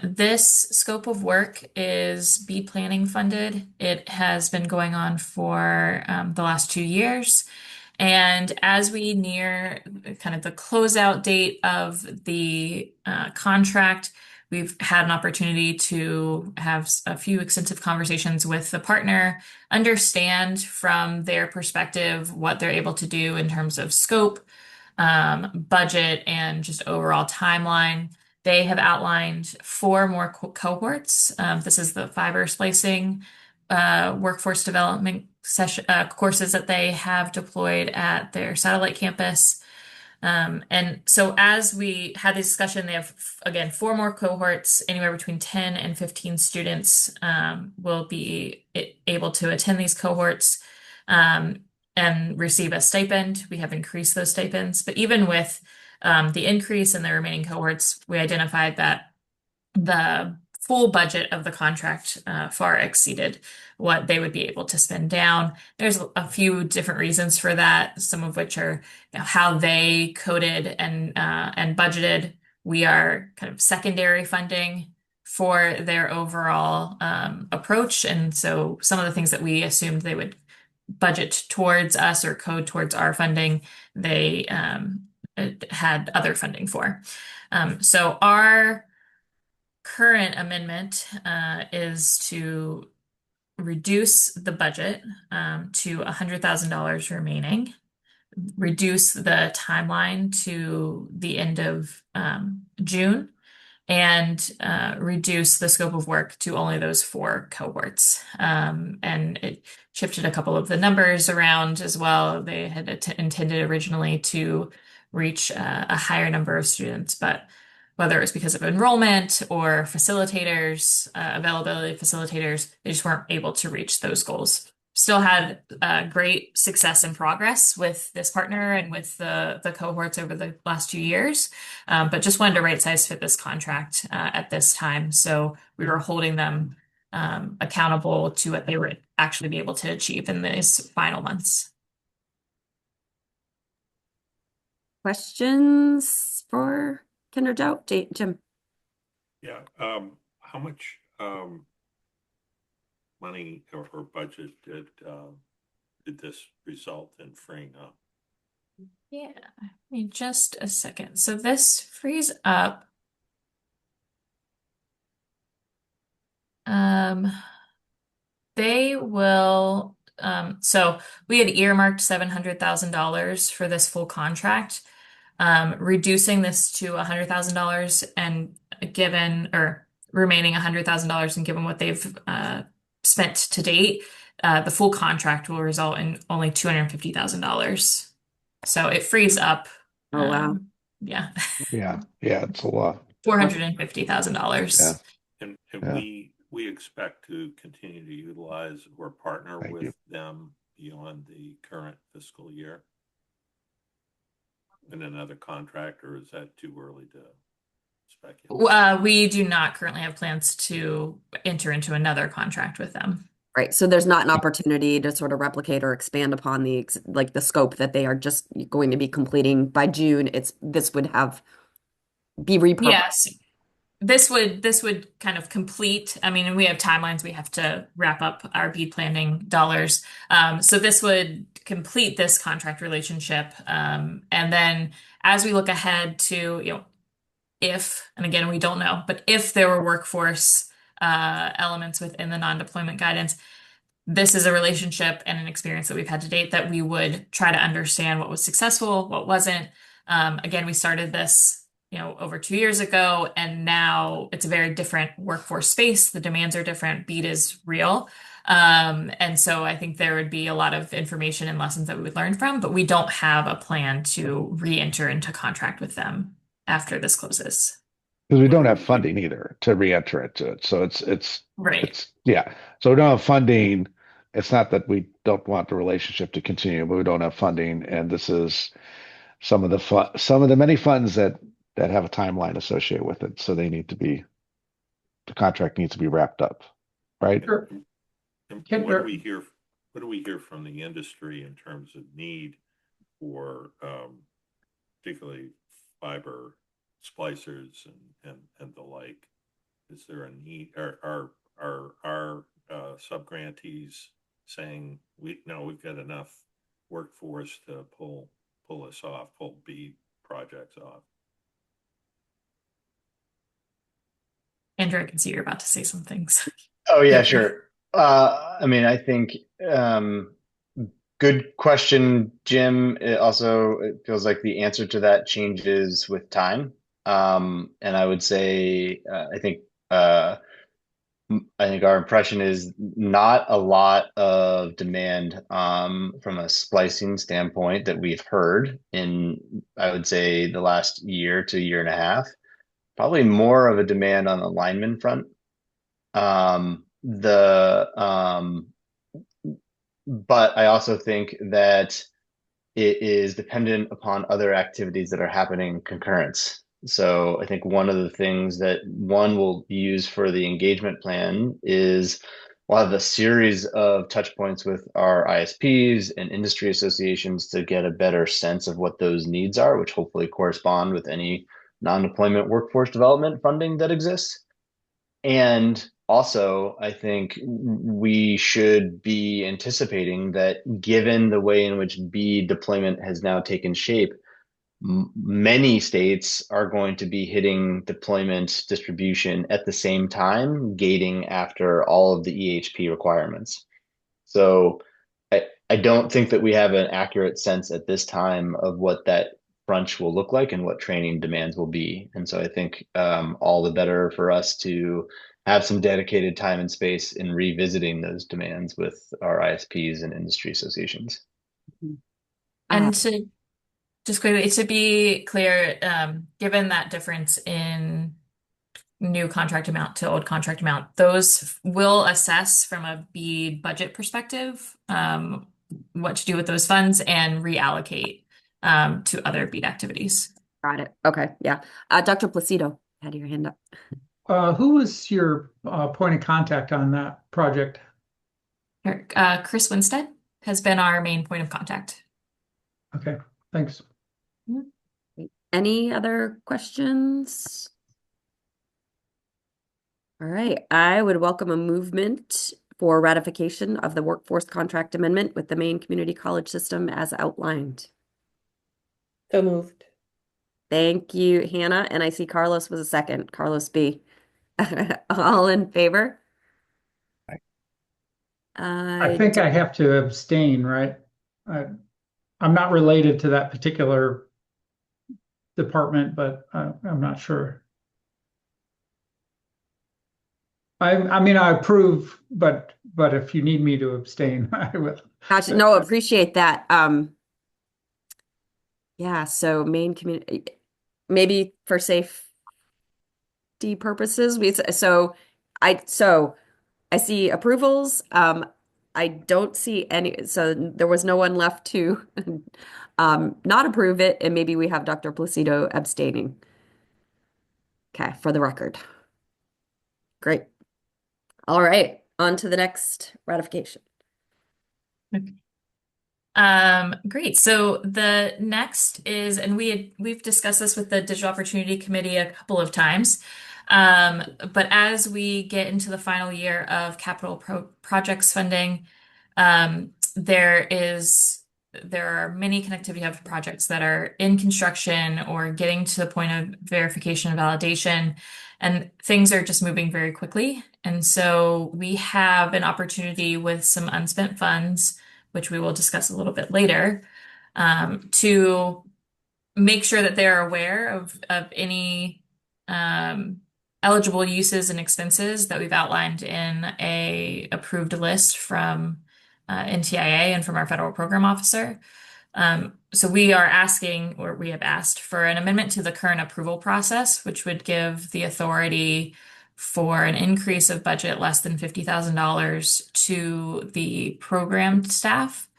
K: This scope of work is BEAD planning funded. It has been going on for the last 2 years. And as we near kind of the closeout date of the contract, we've had an opportunity to have a few extensive conversations with the partner, understand from their perspective what they're able to do in terms of scope, budget, and just overall timeline. They have outlined 4 more cohorts. This is the fiber splicing workforce development courses that they have deployed at their satellite campus. And so as we had this discussion, they have, again, 4 more cohorts, anywhere between 10 and 15 students will be able to attend these cohorts and receive a stipend. We have increased those stipends, but even with the increase in the remaining cohorts, we identified that the full budget of the contract far exceeded what they would be able to spend down. There's a few different reasons for that, some of which are how they coded and budgeted. We are kind of secondary funding for their overall approach. And so some of the things that we assumed they would budget towards us or code towards our funding, they had other funding for. So our current amendment is to reduce the budget to $100,000 remaining, reduce the timeline to the end of June, and reduce the scope of work to only those 4 cohorts. And it shifted a couple of the numbers around as well. They had intended originally to reach a higher number of students, but whether it was because of enrollment or facilitators, availability of facilitators, they just weren't able to reach those goals. Still had great success and progress with this partner and with the cohorts over the last 2 years, but just wanted to right size fit this contract at this time. So we were holding them accountable to what they would actually be able to achieve in these final months.
B: Questions for Kendra Jo? Jim?
C: Yeah, how much money or budget did this result in freeing up?
K: Yeah, I mean, just a second. So this frees up they will so we had earmarked $700,000 for this full contract. Reducing this to $100,000 and remaining $100,000 and given what they've spent to date, the full contract will result in only $250,000. So it frees up.
B: Oh, wow.
K: Yeah.
E: Yeah, it's a lot.
K: $450,000.
C: And
E: Yeah.
C: we expect to continue to utilize or partner
E: Thank
C: with
E: you.
C: them beyond the current fiscal year in another contract, or is that too early to speculate?
K: We do not currently have plans to enter into another contract with them.
B: Right. So there's not an opportunity to sort of replicate or expand upon like the scope that they are just going to be completing by June. This would be repurposed.
K: Yes. This would kind of complete. I mean, we have timelines. We have to wrap up our BEAD planning dollars. So this would complete this contract relationship. And then as we look ahead to, if, and again, we don't know, but if there were workforce elements within the non-deployment guidance, this is a relationship and an experience that we've had to date that we would try to understand what was successful, what wasn't. Again, we started this over 2 years ago, and now it's a very different workforce space. The demands are different. BEAD is real. And so I think there would be a lot of information and lessons that we would learn from, but we don't have a plan to re-enter into contract with them after this closes.
E: Because we don't have funding either to re-enter into it. So it's
K: Right.
E: yeah. So we don't have funding. It's not that we don't want the relationship to continue, but we don't have funding. And this is some of the many funds that have a timeline associated with it. So the contract needs to be wrapped up, right?
G: Sure.
C: And
G: Can-
C: what do we hear from the industry in terms of need for particularly fiber splicers and the like? Is there a need? Are our subgrantees saying we've got enough workforce to pull BEAD projects off?
K: Andrew, I can see you're about to say some things.
M: Oh yeah, sure. I mean, I think good question, Jim. It feels like the answer to that changes with time. And I would say I think our impression is not a lot of demand from a splicing standpoint that we've heard in, I would say, the last year to year and a half. Probably more of a demand on the lineman front. But I also think that it is dependent upon other activities that are happening concurrence. So I think one of the things that one will use for the engagement plan is we'll have a series of touch points with our ISPs and industry associations to get a better sense of what those needs are, which hopefully correspond with any non-deployment workforce development funding that exists. And also, I think we should be anticipating that given the way in which BEAD deployment has now taken shape, many states are going to be hitting deployment distribution at the same time, gating after all of the EHP requirements. So I don't think that we have an accurate sense at this time of what that crunch will look like and what training demands will be. And so I think all the better for us to have some dedicated time and space in revisiting those demands with our ISPs and industry associations.
K: And to just quickly, to be clear, given that difference in new contract amount to old contract amount, those will assess from a BEAD budget perspective what to do with those funds and reallocate to other BEAD activities.
B: Got it. Okay. Yeah. Dr. Placido had your hand up.
G: Who was your point of contact on that project?
K: Chris Winstead has been our main point of contact.
G: Okay, thanks.
B: Any other questions? All right. I would welcome a movement for ratification of the workforce contract amendment with the Maine Community College System as outlined.
H: So moved.
B: Thank you, Hannah. And I see Carlos was a second. Carlos B. All in favor?
G: I think I have to abstain, right? I'm not related to that particular department, but I'm not sure. I mean, I approve, but if you need me to abstain, I will.
B: Gotcha. No, appreciate that. Yeah, so Maine community, maybe for safe purposes. So I see approvals. I don't see any, so there was no one left to not approve it, and maybe we have Dr. Placido abstaining. Okay, for the record. Great. All right, on to the next ratification.
K: Great. So the next is, and we've discussed this with the Digital Opportunity Committee a couple of times. But as we get into the final year of capital projects funding, there are many connectivity hub projects that are in construction or getting to the point of verification and validation, and things are just moving very quickly. And so we have an opportunity with some unspent funds, which we will discuss a little bit later, to make sure that they're aware of any eligible uses and expenses that we've outlined in a approved list from NTIA and from our federal program officer. So we are asking, or we have asked for an amendment to the current approval process, which would give the authority for an increase of budget less than $50,000 to the program staff.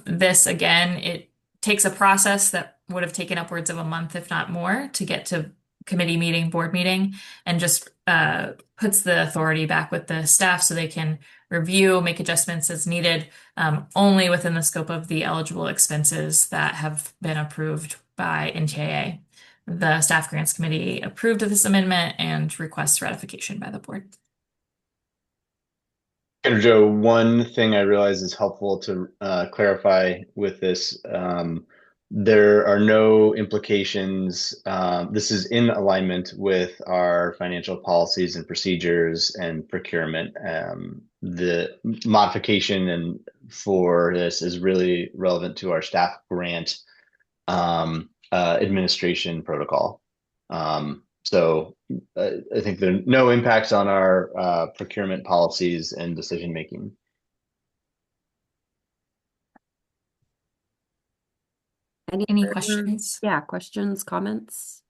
K: This, again, it takes a process that would have taken upwards of a month, if not more, to get to committee meeting, board meeting, and just puts the authority back with the staff so they can review, make adjustments as needed, only within the scope of the eligible expenses that have been approved by NTIA. The Staff Grants Committee approved of this amendment and requests ratification by the board.
M: Joe, one thing I realize is helpful to clarify with this. There are no implications. This is in alignment with our financial policies and procedures and procurement. The modification and for this is really relevant to our staff grant administration protocol. So I think there are no impacts on our procurement policies and decision making.
K: Any questions?
B: Yeah, questions, comments?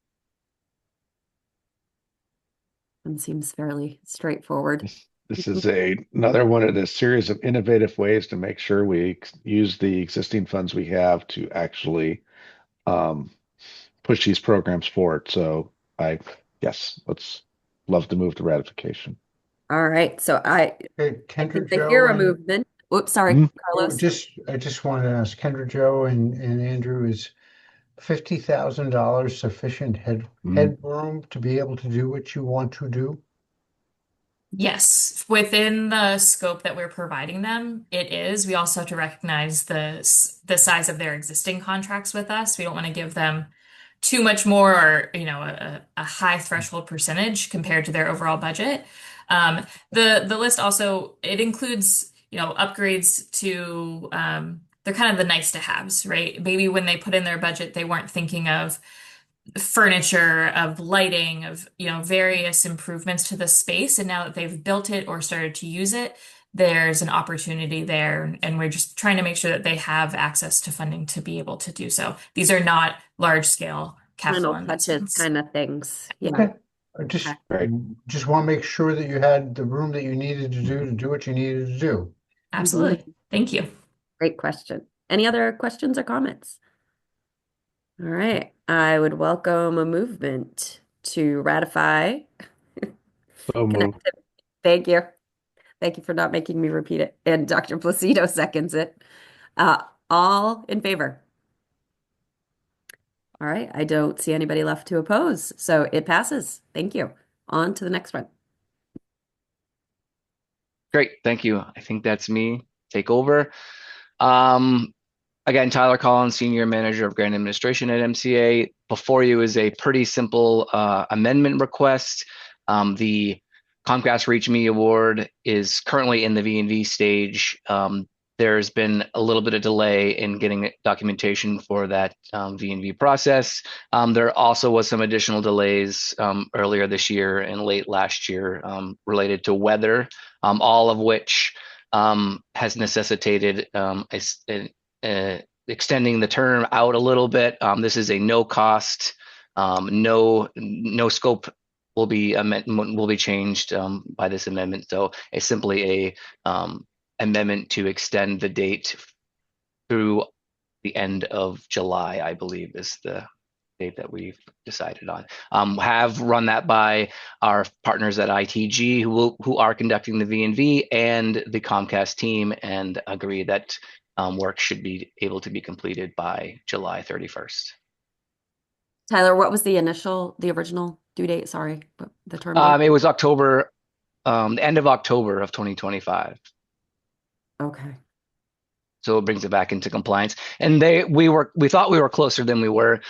B: One seems fairly straightforward.
E: This is another one of the series of innovative ways to make sure we use the existing funds we have to actually push these programs forward. So yes, let's love to move to ratification.
B: All right, so I
D: Kendra
B: think
D: Joe
B: hear a
D: and-
B: movement. Oops, sorry, Carlos.
D: I just wanted to ask Kendra Joe and Andrew, is $50,000 sufficient headroom to be able to do what you want to do?
K: Yes, within the scope that we're providing them, it is. We also have to recognize the size of their existing contracts with us. We don't want to give them too much more, or a high threshold percentage compared to their overall budget. The list also, it includes upgrades to they're kind of the nice to haves, right? Maybe when they put in their budget, they weren't thinking of furniture, of lighting, of various improvements to the space, and now that they've built it or started to use it, there's an opportunity there, and we're just trying to make sure that they have access to funding to be able to do so. These are not large scale capital
B: Final touches
K: investments.
B: kind of things. Yeah.
D: Okay. I just want to make sure that you had the room that you needed to do what you needed to do.
K: Absolutely. Thank you.
B: Great question. Any other questions or comments? All right. I would welcome a movement to ratify.
E: So moved.
B: Thank you. Thank you for not making me repeat it. And Dr. Placido seconds it. All in favor? All right. I don't see anybody left to oppose. So it passes. Thank you. On to the next one.
L: Great, thank you. I think that's me. Take over. Again, Tyler Collins, Senior Manager of Grant Administration at MCA. Before you is a pretty simple amendment request. The Comcast Reach Me Award is currently in the V&V stage. There's been a little bit of delay in getting documentation for that V&V process. There also was some additional delays earlier this year and late last year related to weather, all of which has necessitated extending the term out a little bit. This is a no cost, no scope will be changed by this amendment. So it's simply a amendment to extend the date through the end of July, I believe, is the date that we've decided on. Have run that by our partners at ITG who are conducting the V&V and the Comcast team, and agree that work should be able to be completed by July 31st.
B: Tyler, what was the original due date? Sorry, the term date?
L: It was October, the end of October of 2025.
B: Okay.
L: So it brings it back into compliance. And we thought we were closer than we were,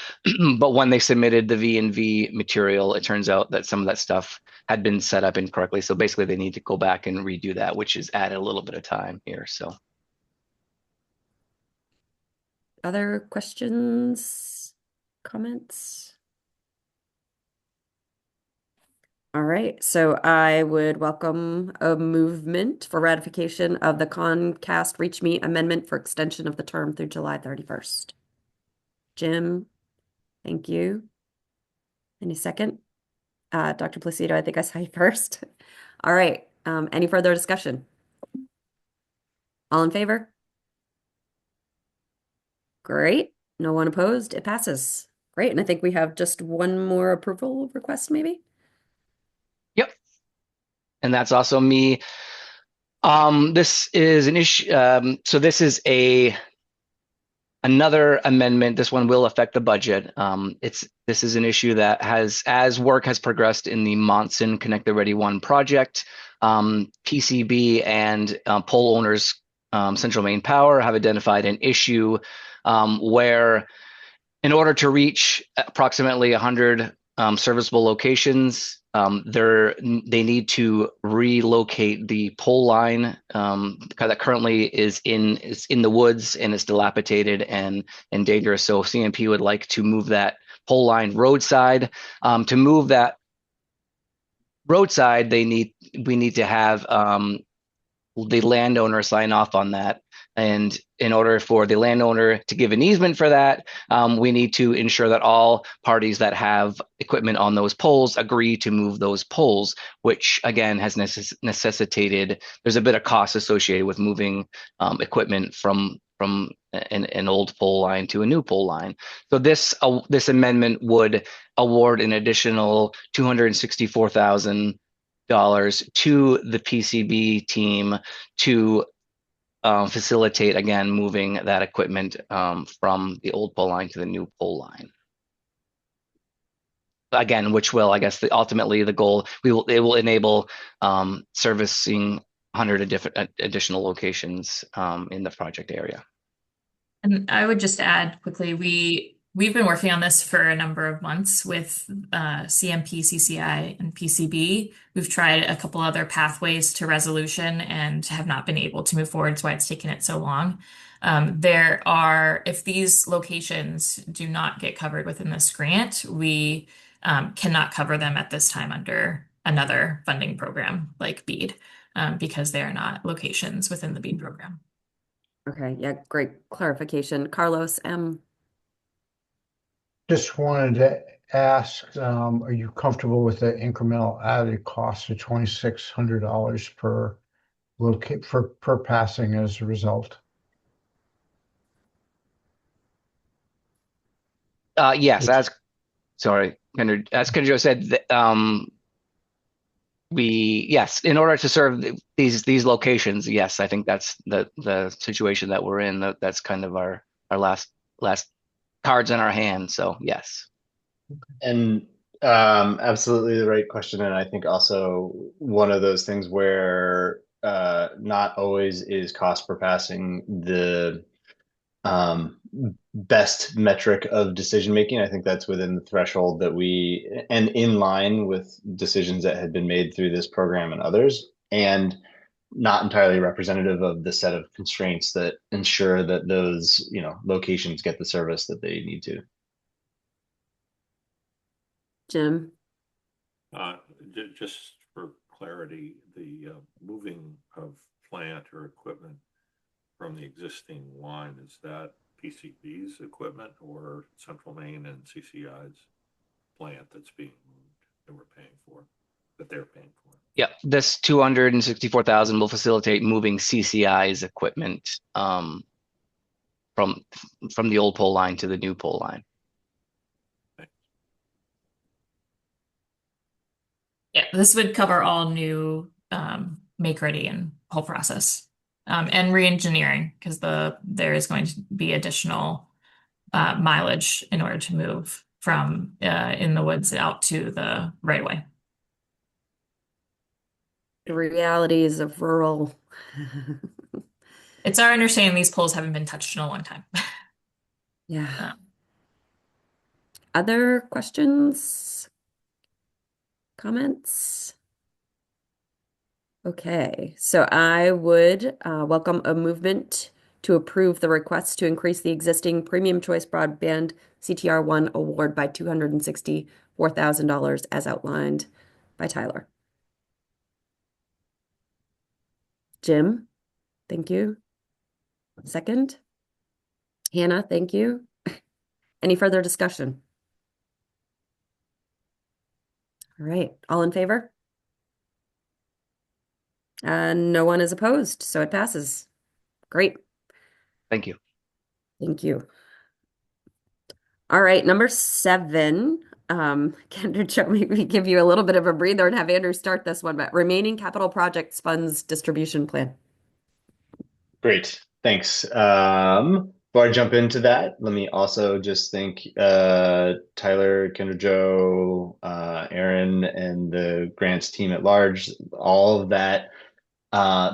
L: but when they submitted the V&V material, it turns out that some of that stuff had been set up incorrectly. So basically they need to go back and redo that, which is added a little bit of time here. So.
B: Other questions, comments? All right, so I would welcome a movement for ratification of the Comcast Reach Me amendment for extension of the term through July 31st. Jim, thank you. Any second? Dr. Placido, I think I saw you first. All right, any further discussion? All in favor? Great, no one opposed, it passes. Great, and I think we have just one more approval request maybe?
L: Yep. And that's also me. This is an issue. So this is another amendment. This one will affect the budget. This is an issue that as work has progressed in the Monson Connect the Ready 1 project, PCB and pole owners, Central Maine Power, have identified an issue where, in order to reach approximately 100 serviceable locations, they need to relocate the pole line that currently is in the woods and is dilapidated and dangerous. So CMP would like to move that pole line roadside. To move that roadside, we need to have the landowner sign off on that. And in order for the landowner to give an easement for that, we need to ensure that all parties that have equipment on those poles agree to move those poles, which again has necessitated, there's a bit of cost associated with moving equipment from an old pole line to a new pole line. So this amendment would award an additional $264,000 to the PCB team to facilitate, again, moving that equipment from the old pole line to the new pole line. Again, which will, I guess, ultimately the goal, it will enable servicing 100 additional locations in the project area.
K: And I would just add quickly, we've been working on this for a number of months with CMP, CCI, and PCB. We've tried a couple other pathways to resolution and have not been able to move forward. That's why it's taken it so long. If these locations do not get covered within this grant, we cannot cover them at this time under another funding program like BEAD because they are not locations within the BEAD program.
B: Okay, yeah, great clarification. Carlos M.
D: Just wanted to ask, are you comfortable with the incremental added cost of $2,600 per passing as a result?
L: Yes, as Kendra said, in order to serve these locations, yes, I think that's the situation that we're in. That's kind of our last cards in our hand. So yes.
M: And absolutely the right question. And I think also one of those things where not always is cost per passing the best metric of decision making. I think that's within the threshold that and in line with decisions that had been made through this program and others, and not entirely representative of the set of constraints that ensure that those locations get the service that they need to.
B: Jim.
C: Just for clarity, the moving of plant or equipment from the existing line, is that PCB's equipment or Central Maine and CCI's plant that's being moved? that we're paying for, that they're paying for.
L: Yeah, this 264,000 will facilitate moving CCI's equipment from the old pole line to the new pole line.
K: Yeah, this would cover all new make ready and whole process and re-engineering because there is going to be additional mileage in order to move from in the woods out to the right of way.
B: The realities of rural.
K: It's our understanding these poles haven't been touched in a long time.
B: Yeah. Other questions? Comments? Okay, so I would welcome a movement to approve the request to increase the existing Premium Choice Broadband CTR1 award by $264,000 as outlined by Tyler. Jim, thank you. Second. Hannah, thank you. Any further discussion? All right, all in favor? No one is opposed, so it passes. Great.
L: Thank you.
B: Thank you. All right, number 7. Kendra, Joe, maybe give you a little bit of a breather and have Andrew start this one, but remaining capital projects funds distribution plan.
M: Great, thanks. Before I jump into that, let me also just thank Tyler, Kendra, Joe, Aaron, and the grants team at large. All of that,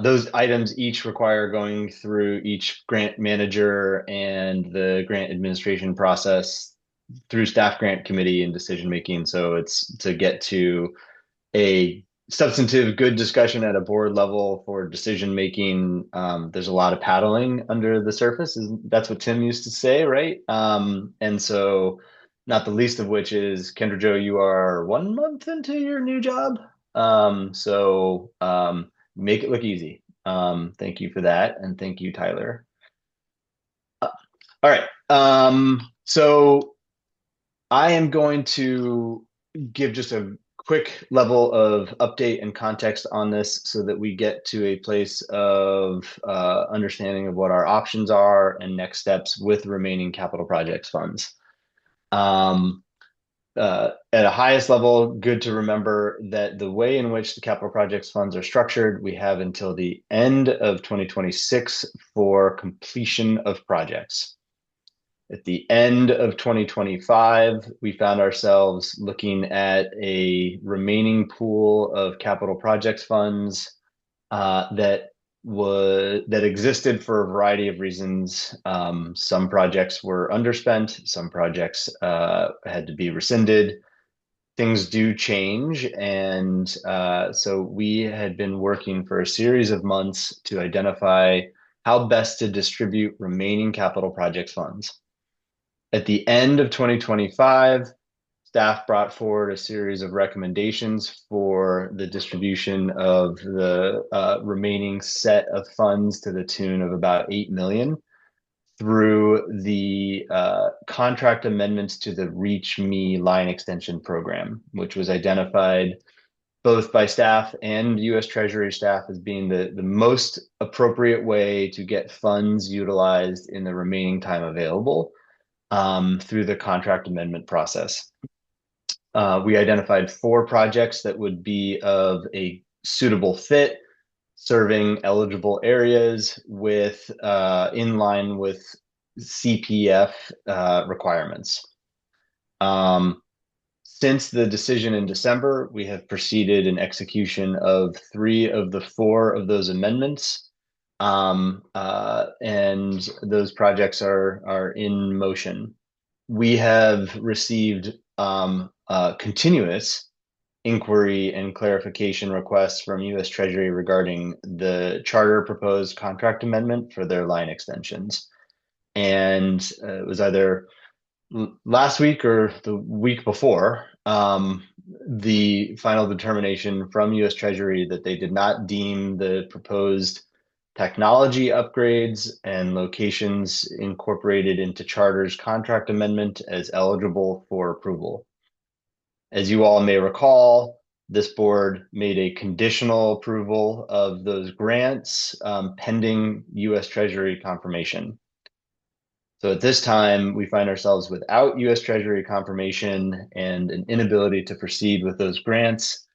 M: those items each require going through each grant manager and the grant administration process through staff grant committee and decision making. So it's to get to a substantive, good discussion at a board level for decision making. There's a lot of paddling under the surface. That's what Tim used to say, right? And so, not the least of which is Kendra Joe, you are 1 month into your new job. Make it look easy. Thank you for that, and thank you, Tyler. All right. So I am going to give just a quick level of update and context on this so that we get to a place of understanding of what our options are and next steps with remaining capital projects funds. At a highest level, good to remember that the way in which the capital projects funds are structured, we have until the end of 2026 for completion of projects. At the end of 2025, we found ourselves looking at a remaining pool of capital projects funds that existed for a variety of reasons. Some projects were underspent, some projects had to be rescinded. Things do change, and so we had been working for a series of months to identify how best to distribute remaining capital projects funds. At the end of 2025, staff brought forward a series of recommendations for the distribution of the remaining set of funds to the tune of about $8 million through the contract amendments to the Reach Me line extension program, which was identified both by staff and U.S. Treasury staff as being the most appropriate way to get funds utilized in the remaining time available through the contract amendment process. We identified 4 projects that would be of a suitable fit, serving eligible areas with in line with CPF requirements. Since the decision in December, we have proceeded in execution of 3 of the 4 of those amendments. And those projects are in motion. We have received continuous inquiry and clarification requests from U.S. Treasury regarding the charter proposed contract amendment for their line extensions. And it was either last week or the week before, the final determination from U.S. Treasury that they did not deem the proposed technology upgrades and locations incorporated into charter's contract amendment as eligible for approval. As you all may recall, this board made a conditional approval of those grants pending U.S. Treasury confirmation. So at this time, we find ourselves without U.S. Treasury confirmation and an inability to proceed with those grants.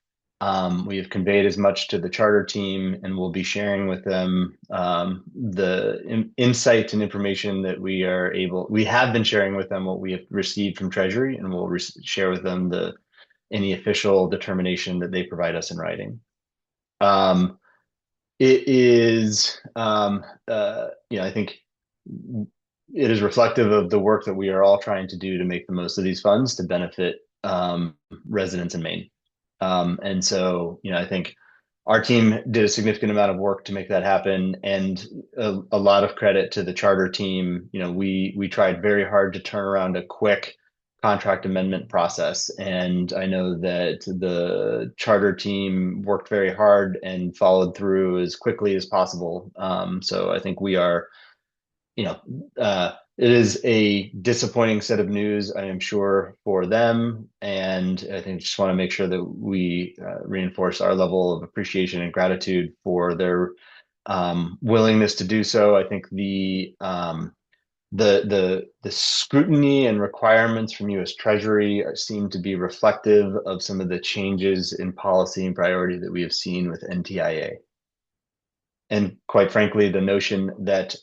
M: We have conveyed as much to the charter team, and we'll be sharing with them the insight and information that we have been sharing with them what we have received from Treasury, and we'll share with them any official determination that they provide us in writing. It is, I think it is reflective of the work that we are all trying to do to make the most of these funds to benefit residents in Maine. And so, I think our team did a significant amount of work to make that happen, and a lot of credit to the charter team. We tried very hard to turn around a quick contract amendment process, and I know that the charter team worked very hard and followed through as quickly as possible. So I think we are, it is a disappointing set of news, I am sure, for them. And I think just want to make sure that we reinforce our level of appreciation and gratitude for their willingness to do so. I think the scrutiny and requirements from U.S. Treasury seem to be reflective of some of the changes in policy and priority that we have seen with NTIA. And quite frankly, the notion that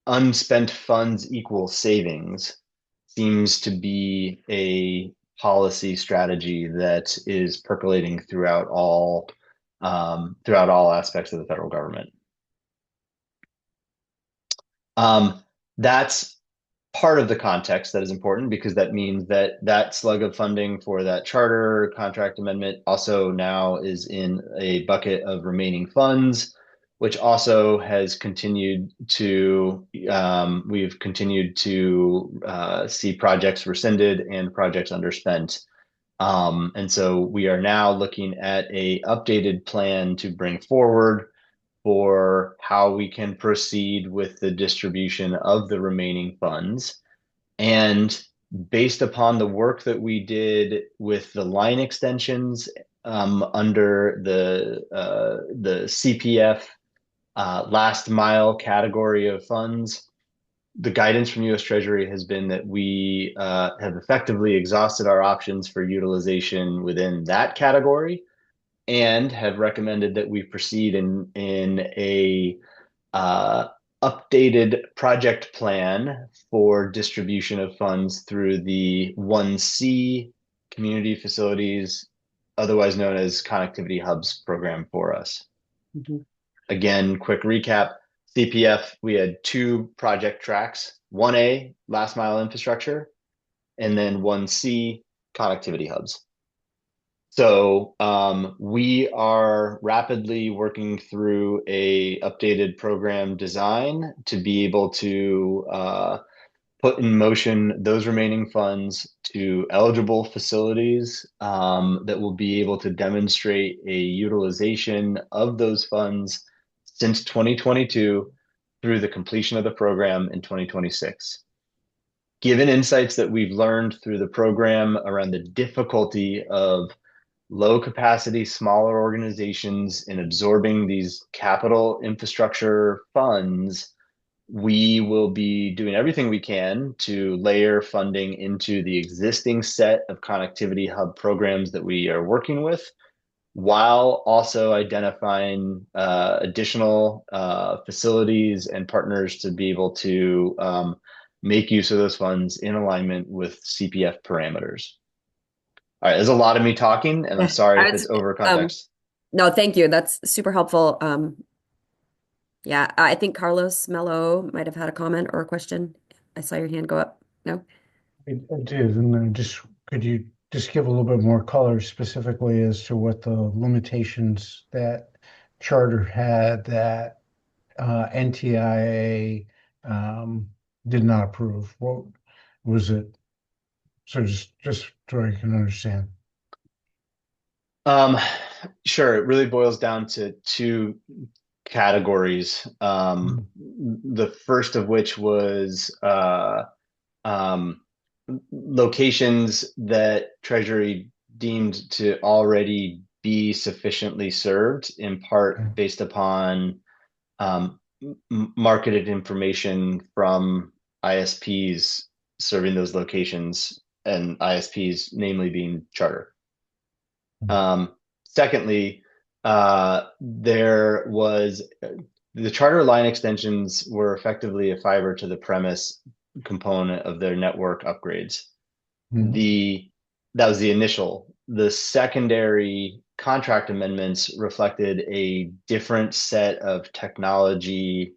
M: unspent funds equal savings seems to be a policy strategy that is percolating throughout all aspects of the federal government. That's part of the context that is important, because that means that slug of funding for that charter contract amendment also now is in a bucket of remaining funds, which also has continued to, we've continued to see projects rescinded and projects underspent. And so we are now looking at a updated plan to bring forward for how we can proceed with the distribution of the remaining funds. And based upon the work that we did with the line extensions under the CPF last mile category of funds, the guidance from U.S. Treasury has been that we have effectively exhausted our options for utilization within that category, and have recommended that we proceed in a updated project plan for distribution of funds through the 1C community facilities, otherwise known as Connectivity Hubs program for us.
B: Mm-hmm.
M: Again, quick recap. CPF, we had 2 project tracks, 1A, last mile infrastructure, and then 1C, connectivity hubs. So we are rapidly working through a updated program design to be able to put in motion those remaining funds to eligible facilities that will be able to demonstrate a utilization of those funds since 2022 through the completion of the program in 2026. Given insights that we've learned through the program around the difficulty of low capacity, smaller organizations in absorbing these capital infrastructure funds, we will be doing everything we can to layer funding into the existing set of connectivity hub programs that we are working with, while also identifying additional facilities and partners to be able to make use of those funds in alignment with CPF parameters. All right, there's a lot of me talking, and I'm sorry if it's over context.
B: No, thank you. That's super helpful. Yeah, I think Carlos Mello might have had a comment or a question. I saw your hand go up. No?
D: I did, and then could you just give a little bit more color specifically as to what the limitations that charter had that NTIA did not approve? What was it? So just so I can understand.
M: Sure. It really boils down to 2 categories. The first of which was locations that Treasury deemed to already be sufficiently served, in part based upon marketed information from ISPs serving those locations, and ISPs namely being Charter. Secondly, there was the Charter line extensions were effectively a fiber to the premise component of their network upgrades. That was the initial. The secondary contract amendments reflected a different set of technology,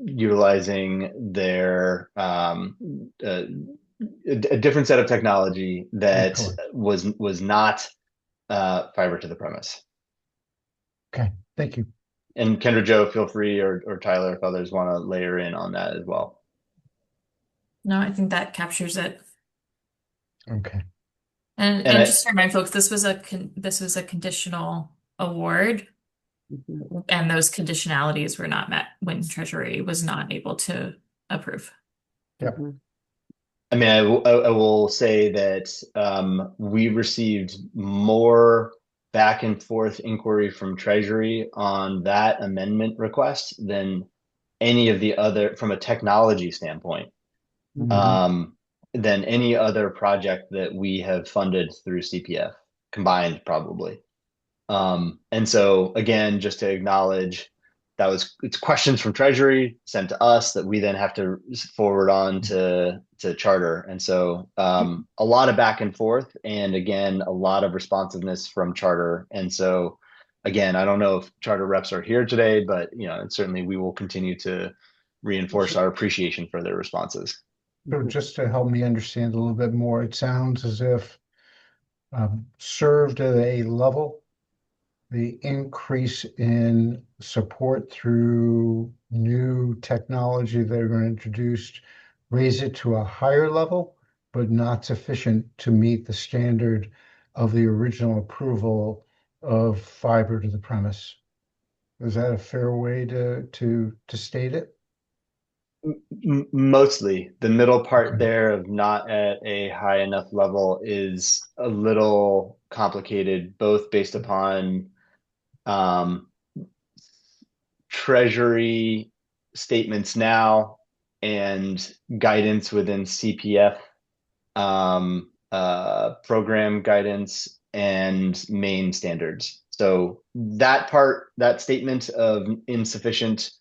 M: utilizing their a different set of technology that was not fiber to the premise.
D: Okay, thank you.
M: And Kendra Jo, feel free, or Tyler, if others want to layer in on that as well.
K: No, I think that captures it.
D: Okay.
K: And just to remind folks, this was a conditional award, and those conditionalities were not met when Treasury was not able to approve.
D: Yep.
M: I mean, I will say that we received more back and forth inquiry from Treasury on that amendment request than any of the other, from a technology standpoint, than any other project that we have funded through CPF combined, probably. And so again, just to acknowledge that it's questions from Treasury sent to us that we then have to forward on to Charter. And so a lot of back and forth, and again, a lot of responsiveness from Charter. And so again, I don't know if Charter reps are here today, but and certainly we will continue to reinforce our appreciation for their responses.
D: So just to help me understand a little bit more, it sounds as if served at a level, the increase in support through new technology that are going to introduce, raise it to a higher level, but not sufficient to meet the standard of the original approval of fiber to the premise. Is that a fair way to state it?
M: Mostly. The middle part there of not at a high enough level is a little complicated, both based upon Treasury statements now and guidance within CPF, program guidance and main standards. So that part, that statement of insufficient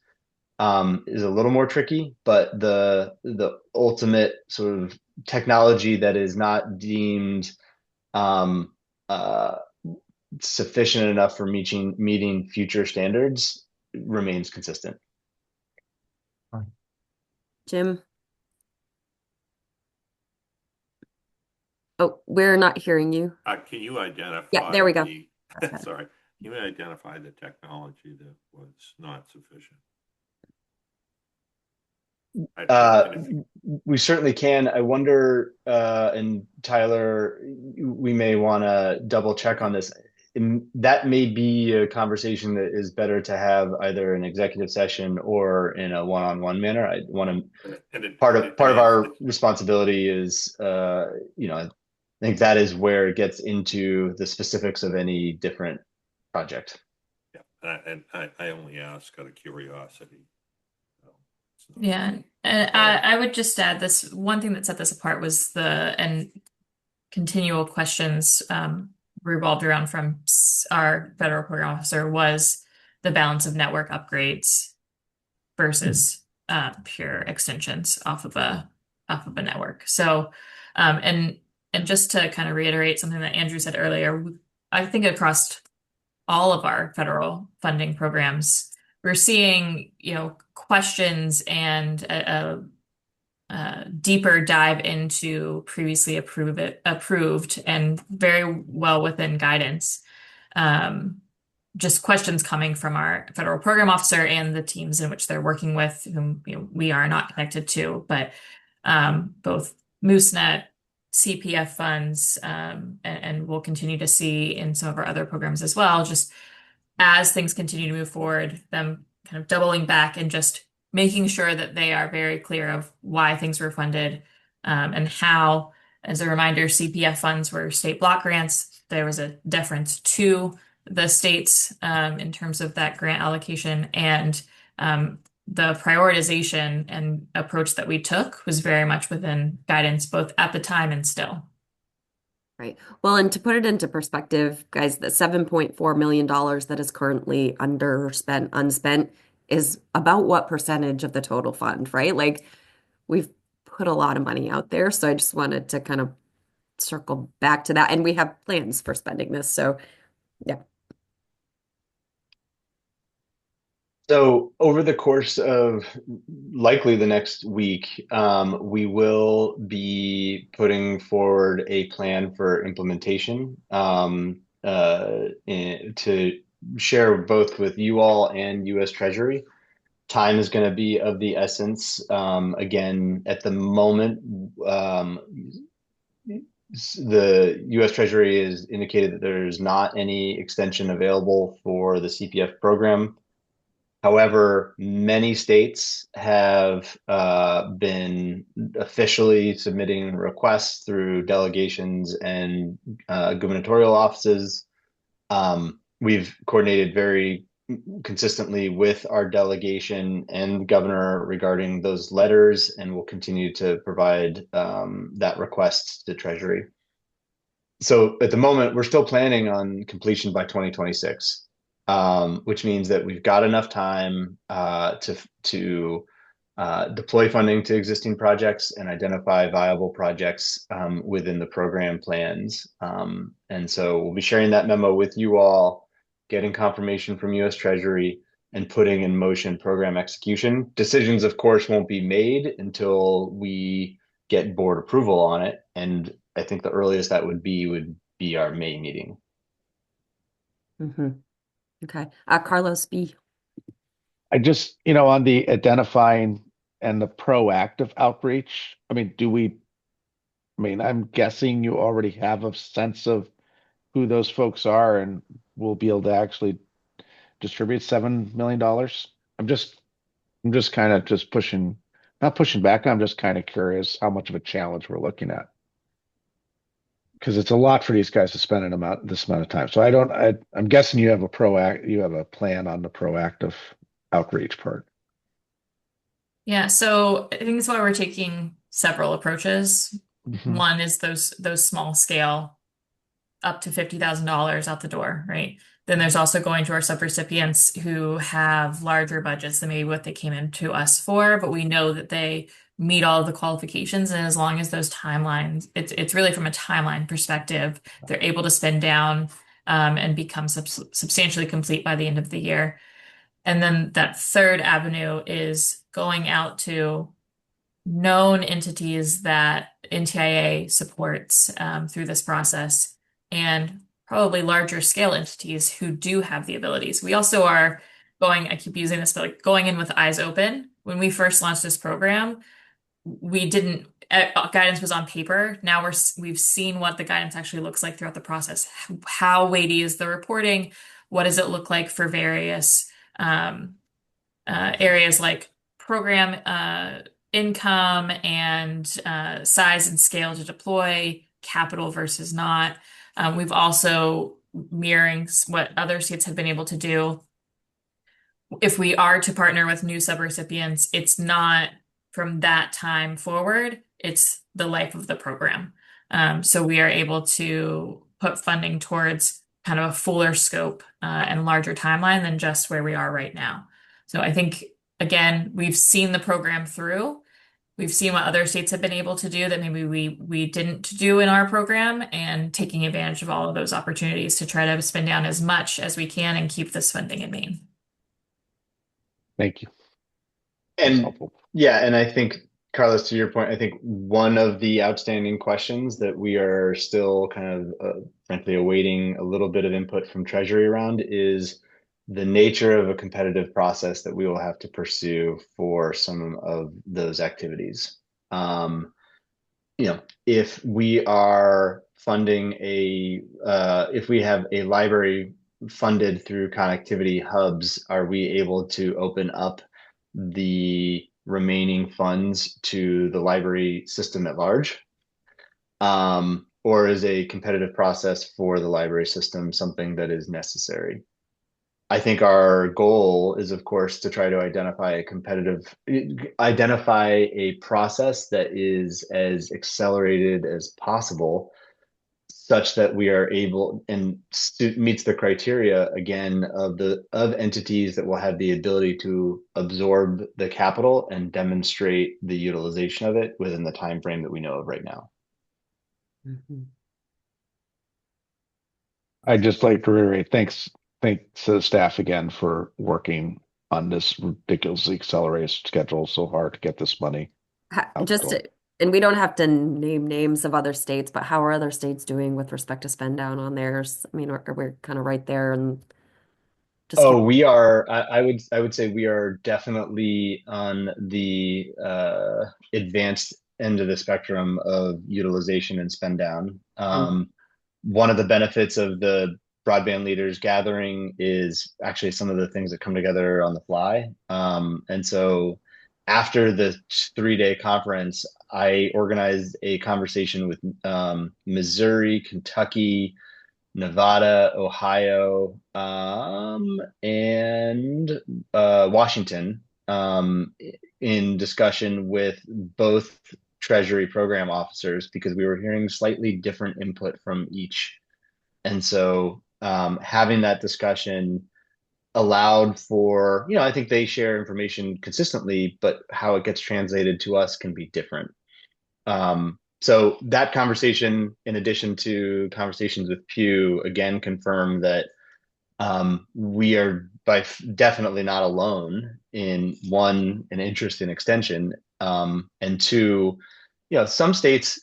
M: is a little more tricky, but the ultimate sort of technology that is not deemed sufficient enough for meeting future standards remains consistent.
B: Jim? Oh, we're not hearing you.
C: Can you identify?
B: Yeah, there we go.
C: Sorry. Can you identify the technology that was not sufficient?
M: We certainly can. I wonder, and Tyler, we may want to double check on this. That may be a conversation that is better to have either an executive session or in a one-on-one manner. I want to part of our responsibility is, I think that is where it gets into the specifics of any different project.
C: Yeah, and I only ask out of curiosity.
K: Yeah, and I would just add this one thing that set this apart was and continual questions revolved around from our federal program officer was the balance of network upgrades versus pure extensions off of a network. So and just to kind of reiterate something that Andrew said earlier, I think across all of our federal funding programs, we're seeing, questions and a deeper dive into previously approved and very well within guidance. Just questions coming from our federal program officer and the teams in which they're working with, whom we are not connected to, but both MooseNet, CPF funds, and we'll continue to see in some of our other programs as well, just as things continue to move forward, them kind of doubling back and just making sure that they are very clear of why things were funded and how, As a reminder, CPF funds were state block grants. There was a deference to the states in terms of that grant allocation, and the prioritization and approach that we took was very much within guidance, both at the time and still.
B: Right. Well, and to put it into perspective, guys, the $7.4 million that is currently underspent, unspent is about what percentage of the total fund, right? Like we've put a lot of money out there. So I just wanted to kind of circle back to that. And we have plans for spending this. So yeah.
M: So over the course of likely the next week, we will be putting forward a plan for implementation to share both with you all and U.S. Treasury. Time is going to be of the essence. Again, at the moment, the U.S. Treasury has indicated that there's not any extension available for the CPF program. However, many states have been officially submitting requests through delegations and gubernatorial offices. We've coordinated very consistently with our delegation and the governor regarding those letters, and we'll continue to provide that request to Treasury. So at the moment, we're still planning on completion by 2026. Which means that we've got enough time to deploy funding to existing projects and identify viable projects within the program plans. And so we'll be sharing that memo with you all, getting confirmation from U.S. Treasury, and putting in motion program execution. Decisions, of course, won't be made until we get board approval on it. And I think the earliest that would be our May meeting.
B: Mm-hmm. Okay. Carlos B.
E: I just, on the identifying and the proactive outreach, I'm guessing you already have a sense of who those folks are and will be able to actually distribute $7 million. I'm just kind of just pushing, not pushing back. I'm just kind of curious how much of a challenge we're looking at. Because it's a lot for these guys to spend this amount of time. So I'm guessing you have a plan on the proactive outreach part.
K: Yeah, so I think that's why we're taking several approaches.
E: Mm-hmm.
K: One is those small scale, up to $50,000 out the door, right? Then there's also going to our subrecipients who have larger budgets than maybe what they came into us for, but we know that they meet all of the qualifications, and as long as those timelines, it's really from a timeline perspective, they're able to spend down and become substantially complete by the end of the year. And then that third avenue is going out to known entities that NTIA supports through this process, and probably larger scale entities who do have the abilities. We also are going, I keep using this, but like going in with eyes open. When we first launched this program, we didn't, guidance was on paper. Now we've seen what the guidance actually looks like throughout the process. How weighty is the reporting? What does it look like for various areas like program income and size and scale to deploy, capital versus not. We've also mirroring what other states have been able to do. If we are to partner with new subrecipients, it's not from that time forward, it's the life of the program. So we are able to put funding towards kind of a fuller scope and larger timeline than just where we are right now. So I think, again, we've seen the program through. We've seen what other states have been able to do that maybe we didn't do in our program, and taking advantage of all of those opportunities to try to spend down as much as we can and keep this funding in Maine.
E: Thank you.
M: And yeah, and I think, Carlos, to your point, I think one of the outstanding questions that we are still kind of frankly awaiting a little bit of input from Treasury around is the nature of a competitive process that we will have to pursue for some of those activities. If we are funding if we have a library funded through connectivity hubs, are we able to open up the remaining funds to the library system at large? or is a competitive process for the library system something that is necessary? I think our goal is, of course, to try to identify a process that is as accelerated as possible, such that we are able and meets the criteria again of entities that will have the ability to absorb the capital and demonstrate the utilization of it within the time frame that we know of right now.
E: I'd just like to reiterate, thanks to the staff again for working on this ridiculously accelerated schedule so hard to get this money out the door.
B: And we don't have to name names of other states, but how are other states doing with respect to spend down on theirs? I mean, we're kind of right there and just
M: Oh, we are. I would say we are definitely on the advanced end of the spectrum of utilization and spend down. One of the benefits of the broadband leaders gathering is actually some of the things that come together on the fly. And so after the 3-day conference, I organized a conversation with Missouri, Kentucky, Nevada, Ohio, and Washington, in discussion with both Treasury program officers, because we were hearing slightly different input from each. And so having that discussion allowed for, I think they share information consistently, but how it gets translated to us can be different. So that conversation, in addition to conversations with Pew, again confirmed that we are definitely not alone in, one, an interest in extension, and two, some states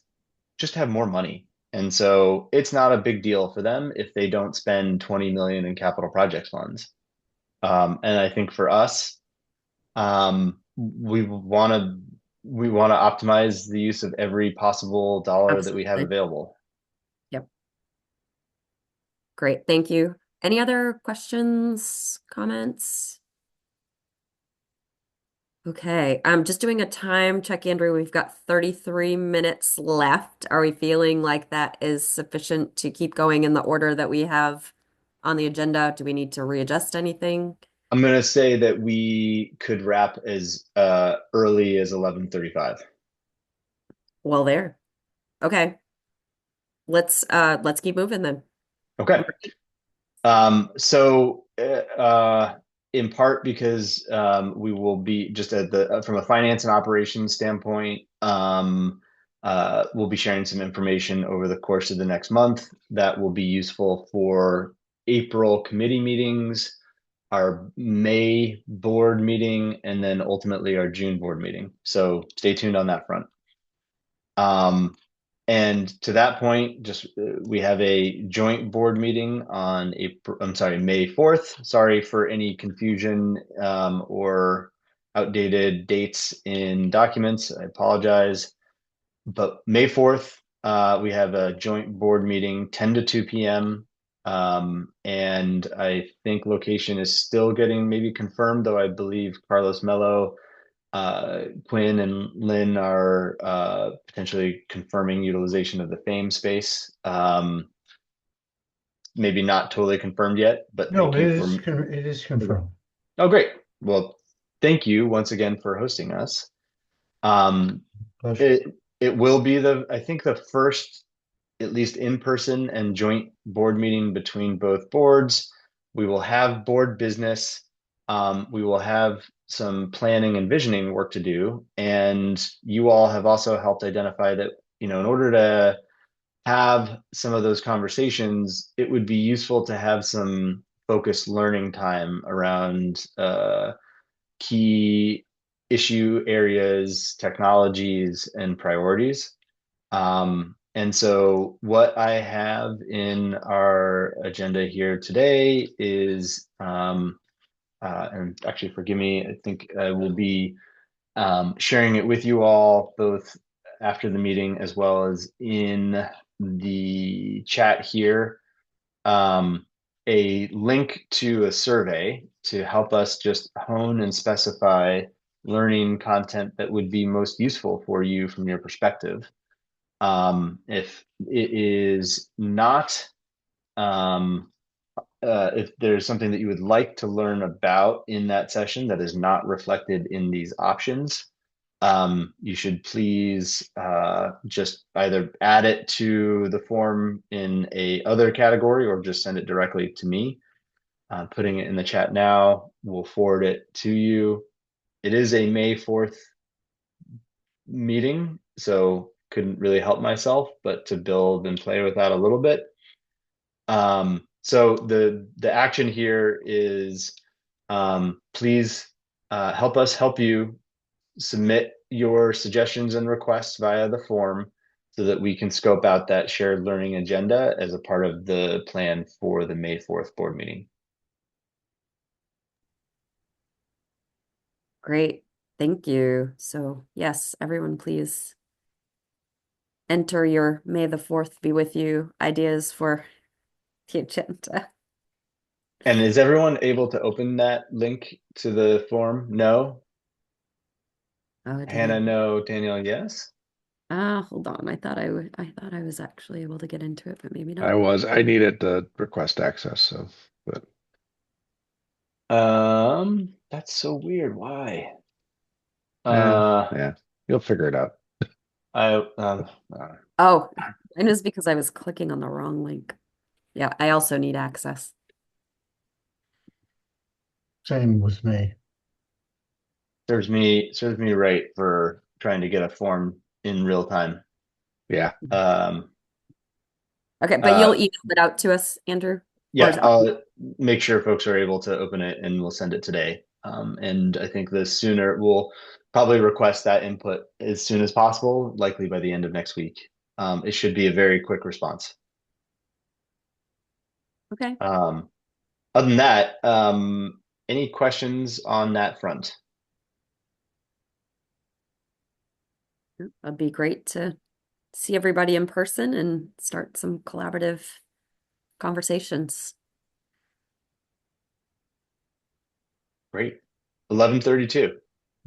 M: just have more money. And so it's not a big deal for them if they don't spend 20 million in capital projects funds. And I think for us, we want to optimize the use of every possible dollar that we have available.
B: Yep. Great. Thank you. Any other questions, comments? Okay. I'm just doing a time check, Andrew. We've got 33 minutes left. Are we feeling like that is sufficient to keep going in the order that we have on the agenda? Do we need to readjust anything?
M: I'm going to say that we could wrap as early as 11:35.
B: Well, there. Okay. Let's keep moving then.
M: Okay. So in part because we will be just from a finance and operations standpoint, we'll be sharing some information over the course of the next month that will be useful for April committee meetings, our May board meeting, and then ultimately our June board meeting. So stay tuned on that front. And to that point, we have a joint board meeting on May 4th. Sorry for any confusion or outdated dates in documents. I apologize. But May 4th, we have a joint board meeting, 10 to 2 p.m. And I think location is still getting maybe confirmed, though I believe Carlos Mello, Quinn, and Lynn are potentially confirming utilization of the FAME space. Maybe not totally confirmed yet, but
D: No,
M: thank
D: it
M: you
D: it is confirmed.
M: Oh, great. Well, thank you once again for hosting us.
D: Pleasure.
M: It will be I think the first, at least in-person and joint board meeting between both boards. We will have board business. We will have some planning and visioning work to do. And you all have also helped identify that, in order to have some of those conversations, it would be useful to have some focused learning time around key issue areas, technologies, and priorities. And so what I have in our agenda here today is, and actually forgive me, I think I will be sharing it with you all both after the meeting as well as in the chat here, a link to a survey to help us just hone and specify learning content that would be most useful for you from your perspective. If it is not, if there's something that you would like to learn about in that session that is not reflected in these options, you should please just either add it to the form in a other category or just send it directly to me. Putting it in the chat now, we'll forward it to you. It is a May 4th meeting, so couldn't really help myself but to build and play with that a little bit. So the action here is please help us help you submit your suggestions and requests via the form so that we can scope out that shared learning agenda as a part of the plan for the May 4th board meeting.
B: Great. Thank you. So yes, everyone, please enter your May the 4th be with you ideas for the agenda.
M: And is everyone able to open that link to the form? No?
B: Oh, I
M: Hannah,
B: didn't.
M: no. Danielle, yes?
B: Hold on. I thought I was actually able to get into it, but maybe not.
E: I needed the request access, so but
M: That's so weird. Why?
E: yeah, you'll figure it out.
B: Oh, it was because I was clicking on the wrong link. Yeah, I also need access.
D: Same with me.
M: Serves me right for trying to get a form in real time.
E: Yeah.
B: Okay, but you'll email it out to us, Andrew?
M: Yeah, I'll make sure folks are able to open it and we'll send it today. And I think the sooner we'll probably request that input as soon as possible, likely by the end of next week. It should be a very quick response.
B: Okay.
M: Other than that, any questions on that front?
B: It'd be great to see everybody in person and start some collaborative conversations.
M: Great. 11:32.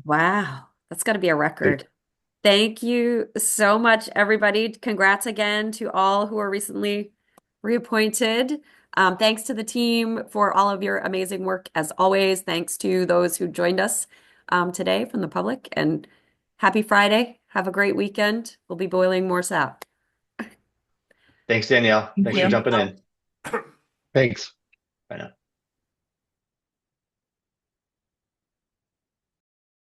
B: Wow, that's got to be a record. Thank you so much, everybody. Congrats again to all who are recently reappointed. Thanks to the team for all of your amazing work as always. Thanks to those who joined us today from the public, and happy Friday. Have a great weekend. We'll be boiling more sap.
M: Thanks, Danielle. Thanks for jumping in.
E: Thanks.
M: Bye now.